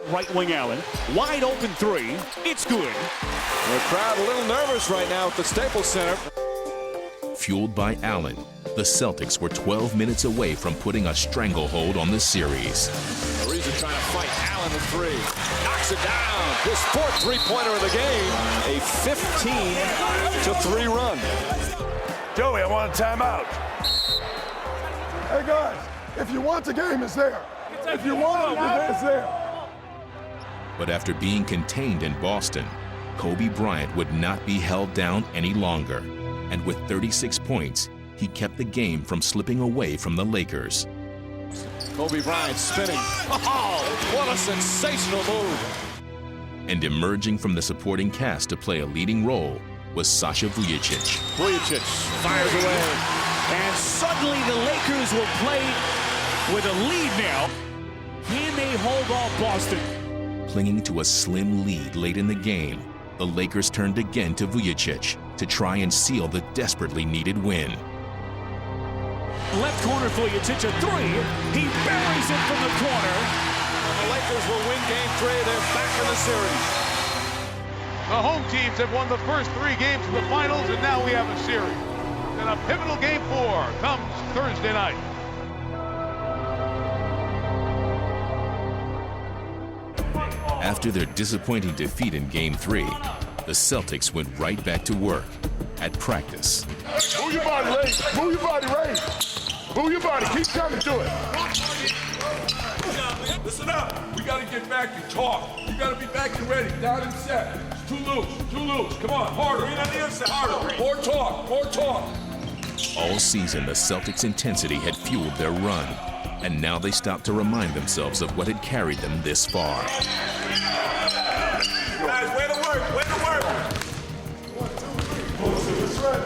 Right wing Allen, wide open three. It's good. The crowd a little nervous right now at the Staples Center. Fueled by Allen, the Celtics were 12 minutes away from putting a stranglehold on the series. Ariza trying to fight Allen the three. Knocks it down. His fourth three-pointer of the game. A 15-3 run. Joey, I want a timeout. Hey, guys, if you want the game, it's there. If you want it, it's there. But after being contained in Boston, Kobe Bryant would not be held down any longer. And with 36 points, he kept the game from slipping away from the Lakers. Kobe Bryant spinning. Oh, what a sensational move. And emerging from the supporting cast to play a leading role was Sasha Vujacic. Vujacic fires away. And suddenly the Lakers will play with a lead now. Can they hold off Boston? Clinging to a slim lead late in the game, the Lakers turned again to Vujacic to try and seal the desperately needed win. Left corner Vujacic a three. He buries it from the corner. And the Lakers will win game 3. They're back in the series. The home teams have won the first 3 games of the finals, and now we have a series. And a pivotal game 4 comes Thursday night. After their disappointing defeat in Game 3, the Celtics went right back to work at practice. Move your body, Ray. Move your body, Ray. Move your body. Keep coming to it. Listen up. We got to get back and talk. You got to be back and ready. Down and set. It's too loose. Too loose. Come on, harder. On the inside. Harder. More talk. More talk. All season, the Celtics' intensity had fueled their run, and now they stopped to remind themselves of what had carried them this far. Guys, way to work. Way to work. 1, 2, 3. That's right.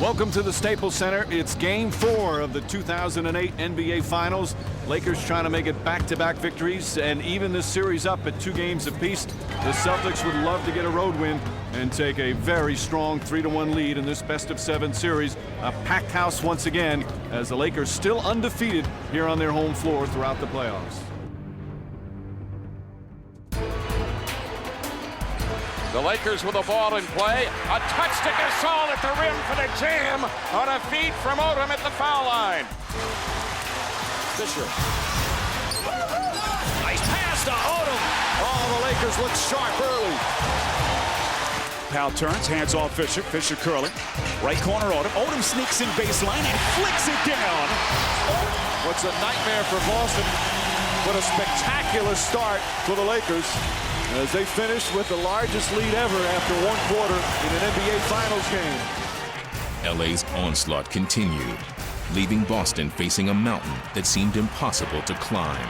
Welcome to the Staples Center. It's Game 4 of the 2008 NBA Finals. Lakers trying to make it back-to-back victories and even this series up at 2 games apiece. The Celtics would love to get a road win and take a very strong 3-1 lead in this best-of-7 series. A packed house once again as the Lakers still undefeated here on their home floor throughout the playoffs. The Lakers with the ball in play. A touch to Gasol at the rim for the jam on a feed from Odom at the foul line. Fisher. Nice pass to Odom. Oh, the Lakers look sharp early. Powell turns, hands off Fisher. Fisher curling. Right corner Odom. Odom sneaks in baseline and flicks it down. What's a nightmare for Boston, but a spectacular start for the Lakers as they finish with the largest lead ever after 1 quarter in an NBA Finals game. LA's onslaught continued, leaving Boston facing a mountain that seemed impossible to climb.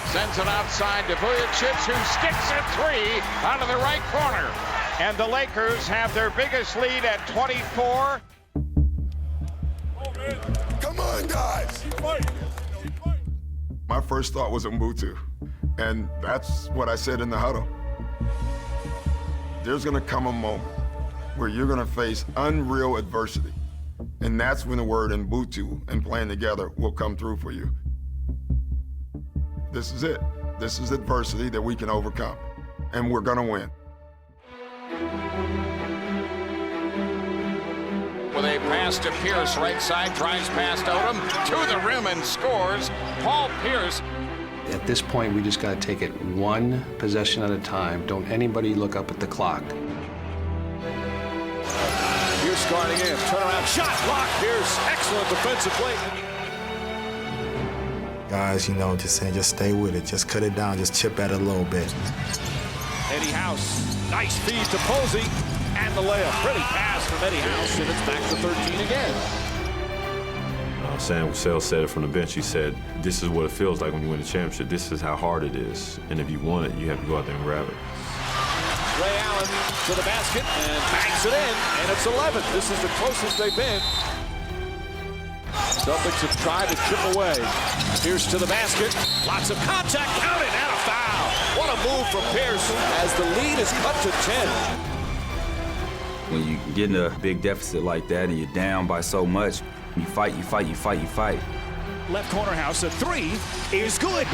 Sends it outside to Vujacic, who sticks a 3 out of the right corner. And the Lakers have their biggest lead at 24. Come on, guys. My first thought was Mbutu, and that's what I said in the huddle. There's gonna come a moment where you're gonna face unreal adversity, and that's when the word Mbutu and playing together will come through for you. This is it. This is adversity that we can overcome, and we're gonna win. With a pass to Pierce, right side, drives past Odom, to the rim and scores. Paul Pierce. At this point, we just got to take it 1 possession at a time. Don't anybody look up at the clock. Pierce guarding in, turnaround shot, block. Pierce, excellent defensive play. Guys, you know, just saying, just stay with it. Just cut it down, just chip at it a little bit. Eddie House, nice feed to Posey, and the layup. Pretty pass from Eddie House, and it's back to 13 again. Sam Cassell said it from the bench. He said, this is what it feels like when you win a championship. This is how hard it is. And if you want it, you have to go out there and grab it. Ray Allen to the basket and bangs it in, and it's 11. This is the closest they've been. Celtics have tried to chip away. Pierce to the basket. Lots of contact, counted, and a foul. What a move from Pierce as the lead is cut to 10. When you get in a big deficit like that and you're down by so much, you fight. Left corner house, a three is good.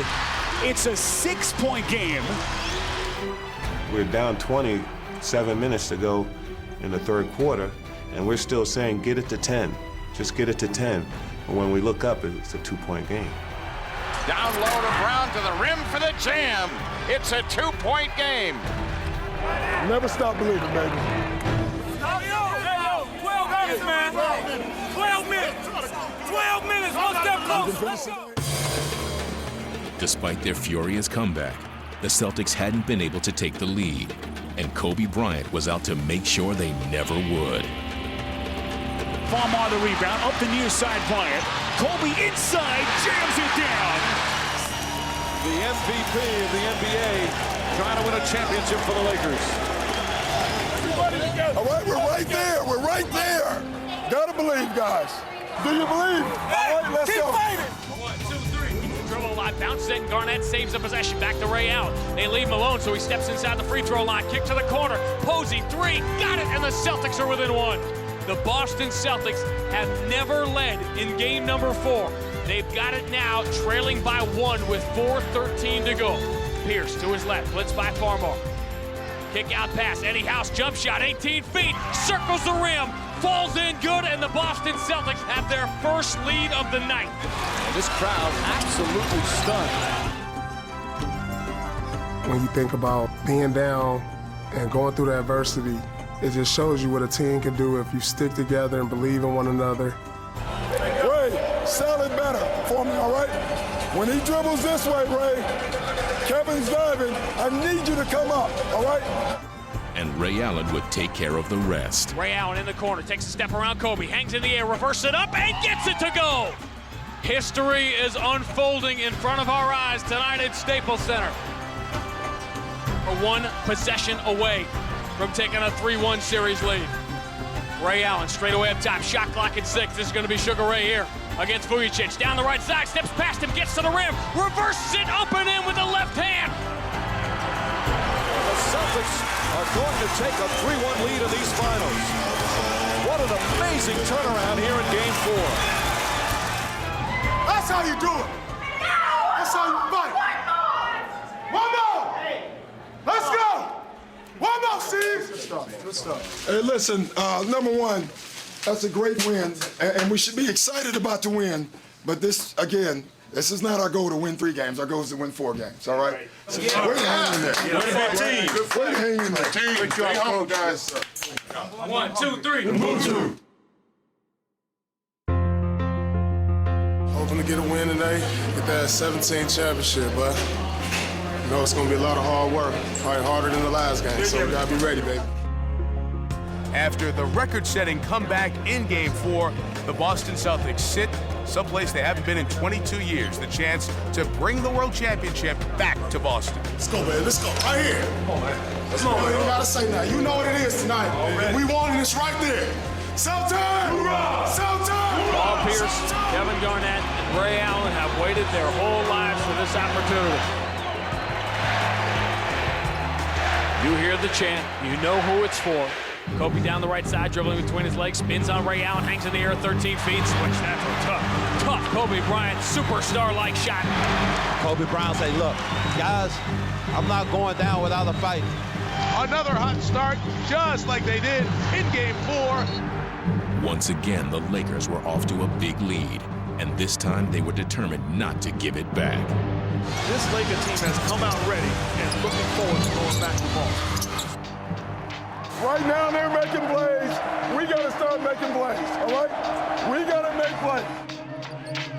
It's a 6-point game. We're down 20, 7 minutes to go in the third quarter, and we're still saying get it to 10. Just get it to 10. And when we look up, it's a 2-point game. Down low to Brown to the rim for the jam. It's a 2-point game. Never stop believing, baby. 12 minutes, man. 12 minutes. 12 minutes. One step closer. Despite their furious comeback, the Celtics hadn't been able to take the lead, and Kobe Bryant was out to make sure they never would. Farmar the rebound, up the near side Bryant. Kobe inside, jams it down. The MVP of the NBA trying to win a championship for the Lakers. All right, we're right there. We're right there. Gotta believe, guys. Do you believe? All right, let's go. 1, 2, 3. Dribble line, bounces it, and Garnett saves the possession. Back to Ray Allen. They leave him alone, so he steps inside the free throw line. Kick to the corner. Posey, three, got it, and the Celtics are within one. The Boston Celtics have never led in game number 4. They've got it now, trailing by 1 with 4:13 to go. Pierce to his left, blitz by Farmar. Kick out pass, Eddie House jump shot, 18 feet, circles the rim, falls in good, and the Boston Celtics have their first lead of the night. And this crowd absolutely stunned. When you think about being down and going through the adversity, it just shows you what a team can do if you stick together and believe in one another. Ray, sell it better for me, all right? When he dribbles this way, Ray, Kevin's diving, I need you to come up, all right? And Ray Allen would take care of the rest. Ray Allen in the corner, takes a step around Kobe, hangs in the air, reverses it up, and gets it to go! History is unfolding in front of our eyes tonight at Staples Center. We're 1 possession away from taking a 3-1 series lead. Ray Allen straight away up top, shot clock at 6. This is going to be Sugar Ray here against Vujicic. Down the right side, steps past him, gets to the rim, reverses it up and in with the left hand. The Celtics are going to take a 3-1 lead in these finals. What an amazing turnaround here in Game 4. That's how you do it. That's how you fight. One more. Let's go. One more, Steve. Good stuff. Hey, listen, number 1, that's a great win, and we should be excited about the win. But this, again, this is not our goal to win 3 games. Our goal is to win 4 games, all right? So, way to hang in there. Way to hang in there. Good job, guys. 1, 2, 3. Move 2. Hoping to get a win today, get that 17 championship, but you know it's going to be a lot of hard work, probably harder than the last game, so we got to be ready, baby. After the record-setting comeback in Game 4, the Boston Celtics sit someplace they haven't been in 22 years, the chance to bring the World Championship back to Boston. Let's go, man. Let's go. Right here. Come on, man. Come on, man. You got to say that. You know what it is tonight. Already. We wanted this right there. Celtic! Celtic! Paul Pierce, Kevin Garnett, and Ray Allen have waited their whole lives for this opportunity. You hear the chant. You know who it's for. Kobe down the right side, dribbling between his legs, spins on Ray Allen, hangs in the air 13 feet, switch that for tough Kobe Bryant, superstar-like shot. Kobe Bryant say, look, guys, I'm not going down without a fight. Another hot start, just like they did in Game 4. Once again, the Lakers were off to a big lead, and this time they were determined not to give it back. This Laker team has come out ready and looking forward to going back to ball. Right now they're making plays. We got to start making plays, all right? We got to make plays.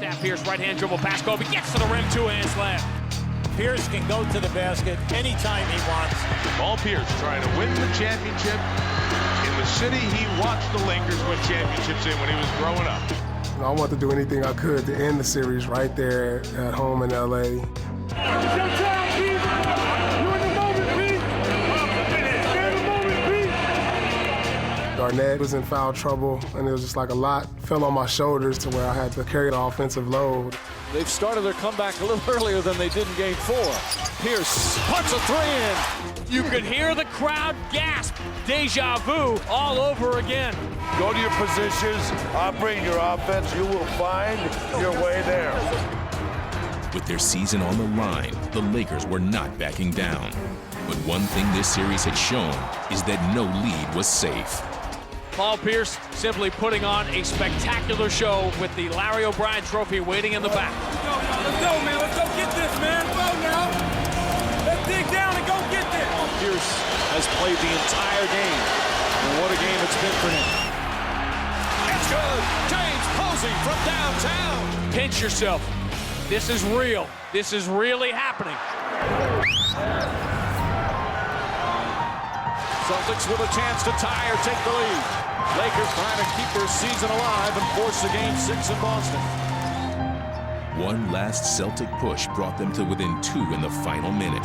That Pierce right-hand dribble pass, Kobe gets to the rim, 2-hand slam. Pierce can go to the basket anytime he wants. Paul Pierce trying to win the championship in the city he watched the Lakers win championships in when he was growing up. I want to do anything I could to end the series right there at home in LA. Garnett was in foul trouble, and it was just like a lot fell on my shoulders to where I had to carry the offensive load. They've started their comeback a little earlier than they did in Game 4. Pierce puts a three in. You could hear the crowd gasp. Deja vu all over again. Go to your positions, operate your offense. You will find your way there. With their season on the line, the Lakers were not backing down. But one thing this series had shown is that no lead was safe. Paul Pierce simply putting on a spectacular show with the Larry O'Brien trophy waiting in the back. Let's go, man. Let's go get this, man. Go now. Let's dig down and go get this. Pierce has played the entire game. And what a game it's been for him. It's good. James Posey from downtown. Pinch yourself. This is real. This is really happening. Celtics with a chance to tie or take the lead. Lakers trying to keep their season alive and force a Game 6 in Boston. One last Celtic push brought them to within 2 in the final minute.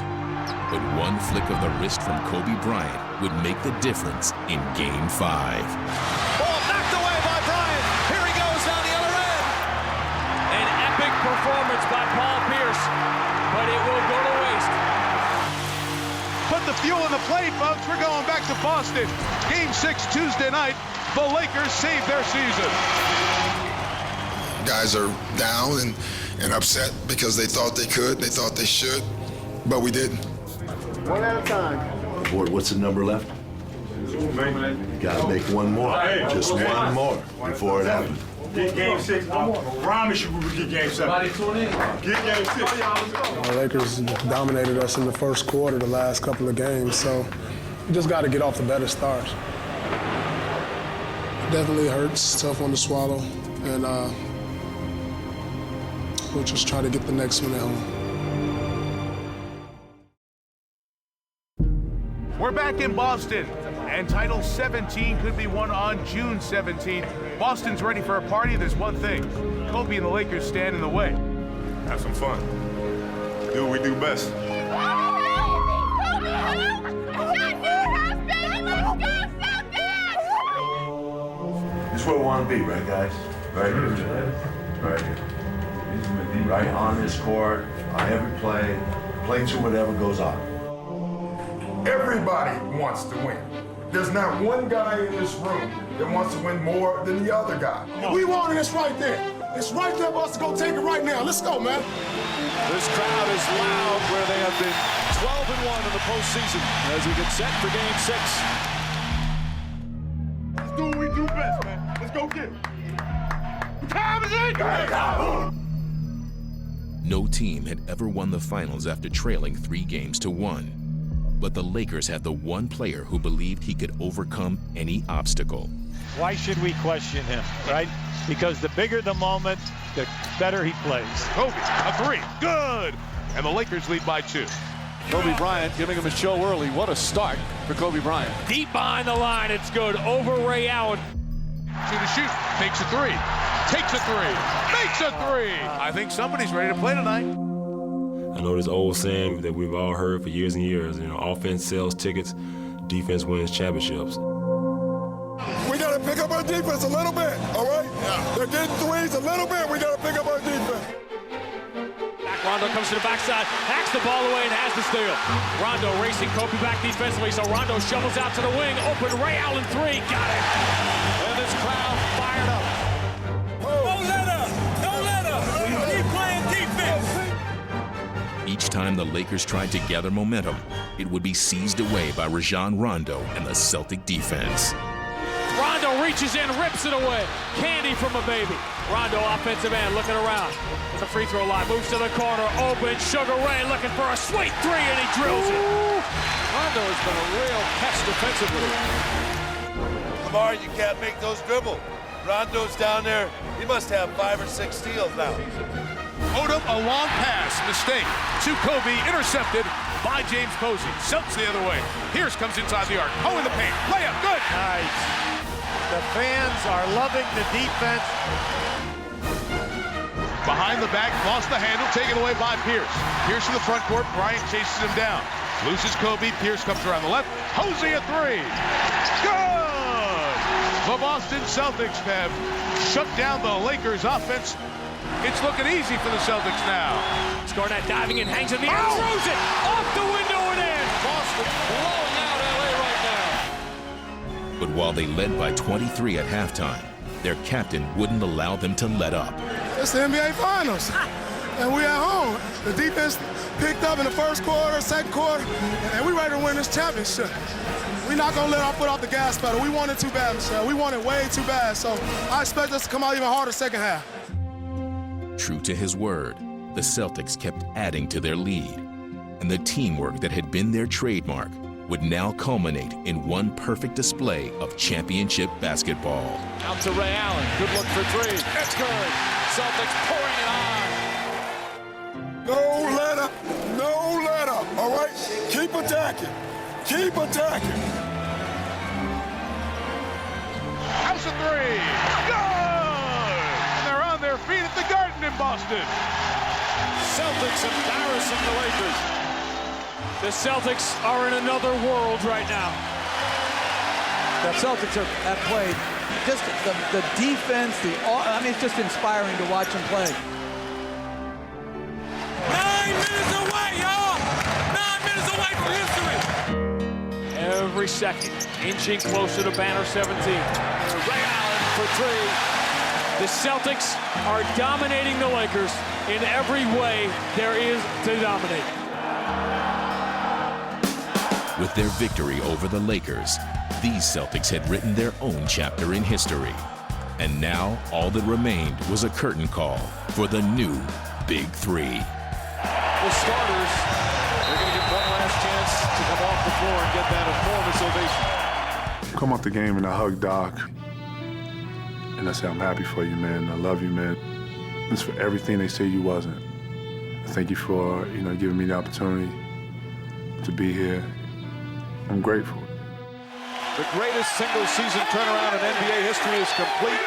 But one flick of the wrist from Kobe Bryant would make the difference in Game 5. Ball knocked away by Bryant. Here he goes down the other end. An epic performance by Paul Pierce, but it will go to waste. Put the fuel in the plate, folks. We're going back to Boston. Game 6 Tuesday night. The Lakers save their season. Guys are down and upset because they thought they could, they thought they should, but we didn't. One at a time. Board, what's the number left? Gotta make one more. Just one more before it happens. Get Game 6. I promise you we will get Game 7. Get Game 6. The Lakers dominated us in the first quarter, the last couple of games, so we just got to get off the better start. It definitely hurts, tough one to swallow, and we'll just try to get the next one at home. We're back in Boston, and Title 17 could be won on June 17th. Boston's ready for a party. There's one thing. Kobe and the Lakers stand in the way. Have some fun. Do what we do best. This is where we want to be, right, guys? Right here. Right here. Right on this court, on every play, play through whatever goes on. Everybody wants to win. There's not one guy in this room that wants to win more than the other guy. We want it, it's right there. It's right there for us to go take it right now. Let's go, man. This crowd is loud where they have been 12-1 in the postseason as we get set for Game 6. Let's do what we do best, man. Let's go get it. What time is it? No team had ever won the finals after trailing 3 games to 1. But the Lakers had the one player who believed he could overcome any obstacle. Why should we question him, right? Because the bigger the moment, the better he plays. Kobe, a three. Good. And the Lakers lead by 2. Kobe Bryant giving him a show early. What a start for Kobe Bryant. Deep behind the line, it's good. Over Ray Allen. To the shoot. Takes a 3. Takes a 3. Makes a 3. I think somebody's ready to play tonight. I know this old saying that we've all heard for years and years, offense sells tickets, defense wins championships. We got to pick up our defense a little bit, all right? Yeah. They're getting threes a little bit. We got to pick up our defense. Back Rondo comes to the backside, hacks the ball away and has the steal. Rondo racing Kobe back defensively, so Rondo shovels out to the wing. Open Ray Allen 3, got it. And this crowd fired up. Don't let up. Don't let up. Keep playing defense. Each time the Lakers tried to gather momentum, it would be seized away by Rajon Rondo and the Celtic defense. Rondo reaches in, rips it away. Candy from a baby. Rondo, offensive end, looking around at the free throw line. Moves to the corner, open. Sugar Ray looking for a sweet 3, and he drills it. Rondo has been a real pest defensively. Lamar, you can't make those dribble. Rondo's down there. He must have 5 or 6 steals now. Odom, a long pass, mistake. To Kobe, intercepted by James Posey. Celtics the other way. Pierce comes inside the arc. Oh, in the paint. Layup, good. Nice. The fans are loving the defense. Behind the back, lost the handle, taken away by Pierce. Pierce in the front court, Bryant chases him down. Loses Kobe, Pierce comes around the left. Posey a 3. Good! The Boston Celtics have shut down the Lakers offense It's looking easy for the Celtics now. Garnett diving in, hangs in the air, throws it off the window and in. Boston blowing out LA right now. But while they led by 23 at halftime, their captain wouldn't allow them to let up. It's the NBA Finals, and we at home. The defense picked up in the first quarter, second quarter, and we ready to win this championship. We're not gonna let our foot off the gas pedal. We want it too bad, Michelle. We want it way too bad, so I expect us to come out even harder second half. True to his word, the Celtics kept adding to their lead, and the teamwork that had been their trademark would now culminate in one perfect display of championship basketball. Out to Ray Allen. Good look for three. It's good. Celtics pouring it on. No letter, no letter, all right? Keep attacking, keep attacking. House of three. Good! And they're on their feet at the Garden in Boston. Celtics embarrassing the Lakers. The Celtics are in another world right now. The Celtics have played just the defense, it's just inspiring to watch them play. 9 minutes away, y'all! 9 minutes away from history! Every second, inching closer to banner 17. Ray Allen for three. The Celtics are dominating the Lakers in every way there is to dominate. With their victory over the Lakers, these Celtics had written their own chapter in history. And now, all that remained was a curtain call for the new Big Three. The starters, they're going to get one last chance to come off the floor and get that enormous ovation. Come off the game and I hugged Doc. And I said, I'm happy for you, man. I love you, man. It's for everything they say you wasn't. Thank you for, giving me the opportunity to be here. I'm grateful. The greatest single-season turnaround in NBA history is complete.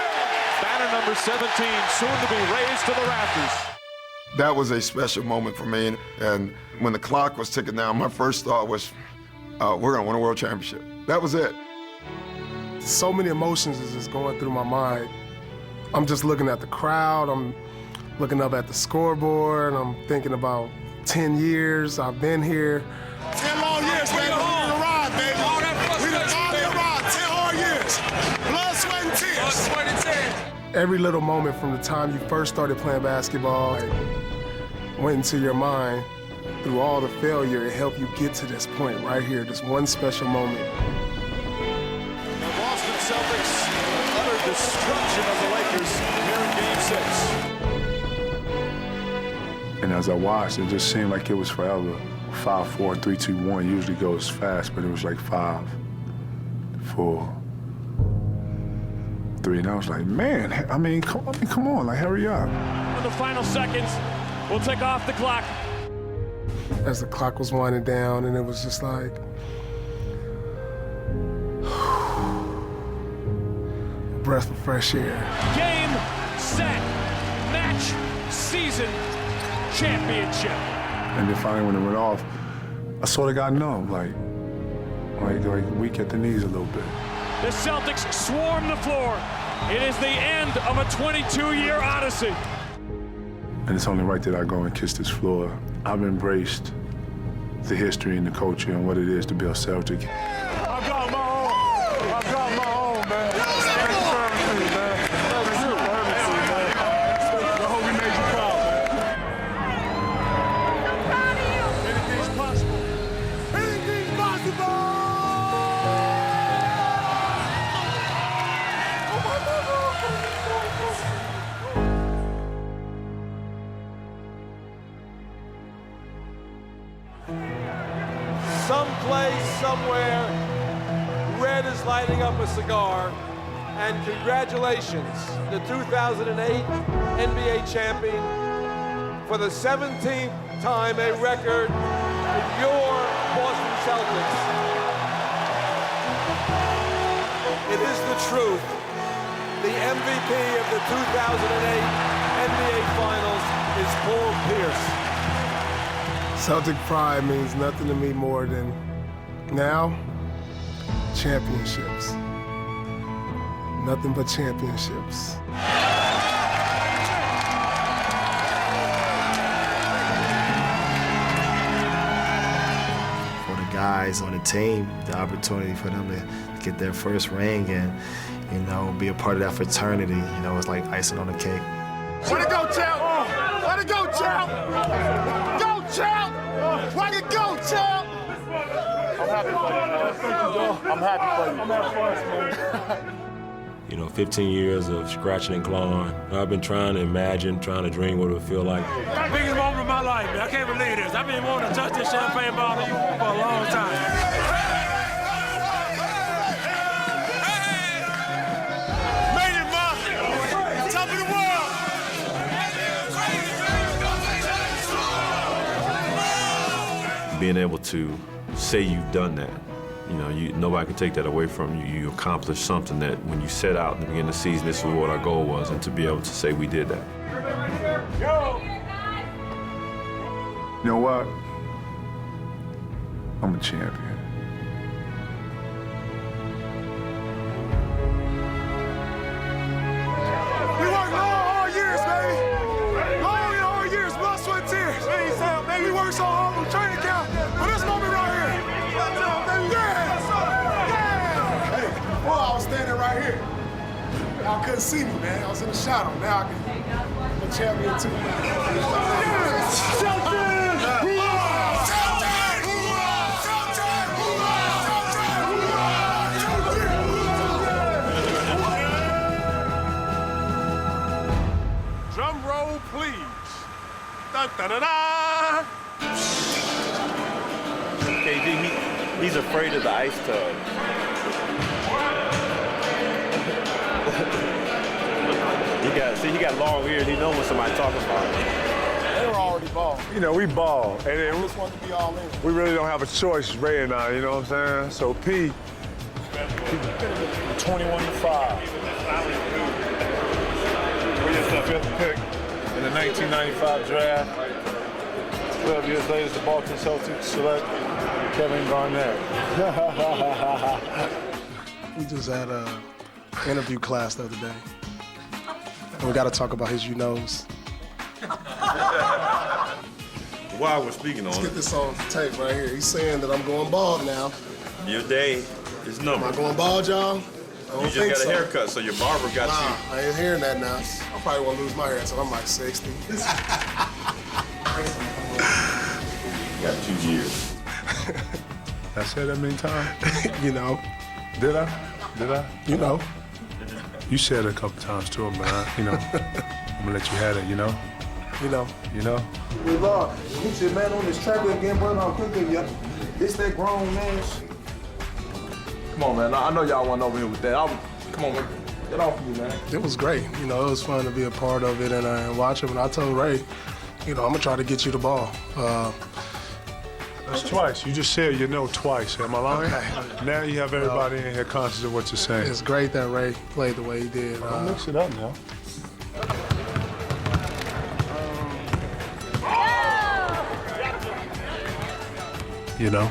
Banner number 17, soon to be raised to the rafters. That was a special moment for me. And when the clock was ticking down, my first thought was, we're going to win a world championship. That was it. So many emotions is just going through my mind. I'm just looking at the crowd. I'm looking up at the scoreboard. I'm thinking about 10 years I've been here. 10 long years, baby. Every little moment from the time you first started playing basketball went into your mind. Through all the failure, it helped you get to this point right here, this one special moment. The Boston Celtics utter destruction of the Lakers here in Game 6. And as I watched, it just seemed like it was forever. 5, 4, 3, 2, 1 usually goes fast, but it was like 5, 4, 3, and I was like, man, come on, like, hurry up. For the final seconds, we'll take off the clock. As the clock was winding down, and it was just like, a breath of fresh air. Game, set, match, season, championship. And then finally when it went off, I sort of got numb, like weak at the knees a little bit. The Celtics swarm the floor. It is the end of a 22-year odyssey. And it's only right that I go and kiss this floor. I've embraced the history and the culture and what it is to be a Celtic. I got my own. I got my own, man. Thank you for everything, man. Thank you for everything, man. I hope we made you proud, man. I'm proud of you. Anything's possible. Anything's possible! Someplace, somewhere, red is lighting up a cigar. And congratulations, the 2008 NBA champion, for the 17th time a record with your Boston Celtics. It is the truth. The MVP of the 2008 NBA Finals is Paul Pierce. Celtic pride means nothing to me more than now, championships. Nothing but championships. guys on the team the opportunity for them to get their first ring and, you know, be a part of that fraternity. You know, it's like icing on the cake. Way to go, Champ! Way to go, Champ! Go, Champ! Way to go, Champ! I'm happy for you, man. I'm happy for you. I'm happy for us, man. You know, 15 years of scratching and clawing. I've been trying to imagine, trying to dream what it would feel like. Biggest moment of my life, man. I can't believe this. I've been wanting to touch this champagne bottle for a long time. Made it, Ma! Top of the world! Being able to say you've done that, you know, nobody can take that away from you. You accomplished something that when you set out in the beginning of the season, this is what our goal was, and to be able to say we did that. You know what? I'm a champion. We worked long, hard years, baby. Long and hard years, blood, sweat, tears. We worked so hard on training camp for this moment right here. Hey, before I was standing right here. Y'all couldn't see me, man. I was in the shadow. Now I can. I'm a champion too. Drum roll, please. Da da da da. KD, he's afraid of the ice tub. He got long ears. He knows when somebody's talking about him. They were already balled. You know, we ball. And then We just wanted to be all in. we really don't have a choice, Ray and I, you know what I'm saying? So P, 21-5. we just the fifth pick in the 1995 draft. 12 years later, the Boston Celtics select Kevin Garnett. We just had an interview class the other day. And we got to talk about his you-knows. While we're speaking Let's on get it, this on tape right here. He's saying that I'm going bald now. your day is Am numbered. I going bald, y'all? I don't You just think got a so. haircut, so your barber got Nah, I ain't hearing that now. I probably won't lose my hair until I'm like 60. you. Got 2 years. I said that many times? You know. Did I? You know. You said it a couple times to him, but I'm gonna let you have it, you know? You know. You know? We love. Get your man on this track again, brother. I'm cooking you. It's that grown man shit. Come on, man. I know y'all want over here with that. Come on, man. Get off me, man. It was great. You know, it was fun to be a part of it and watch it. And I told Ray, you know, I'm going to try to get you the ball. That's twice. You just said you know twice. Am I lying? Okay. Now you have everybody in here conscious of what you're saying. It's great that Ray played the way he did. Don't mix it up now. You know.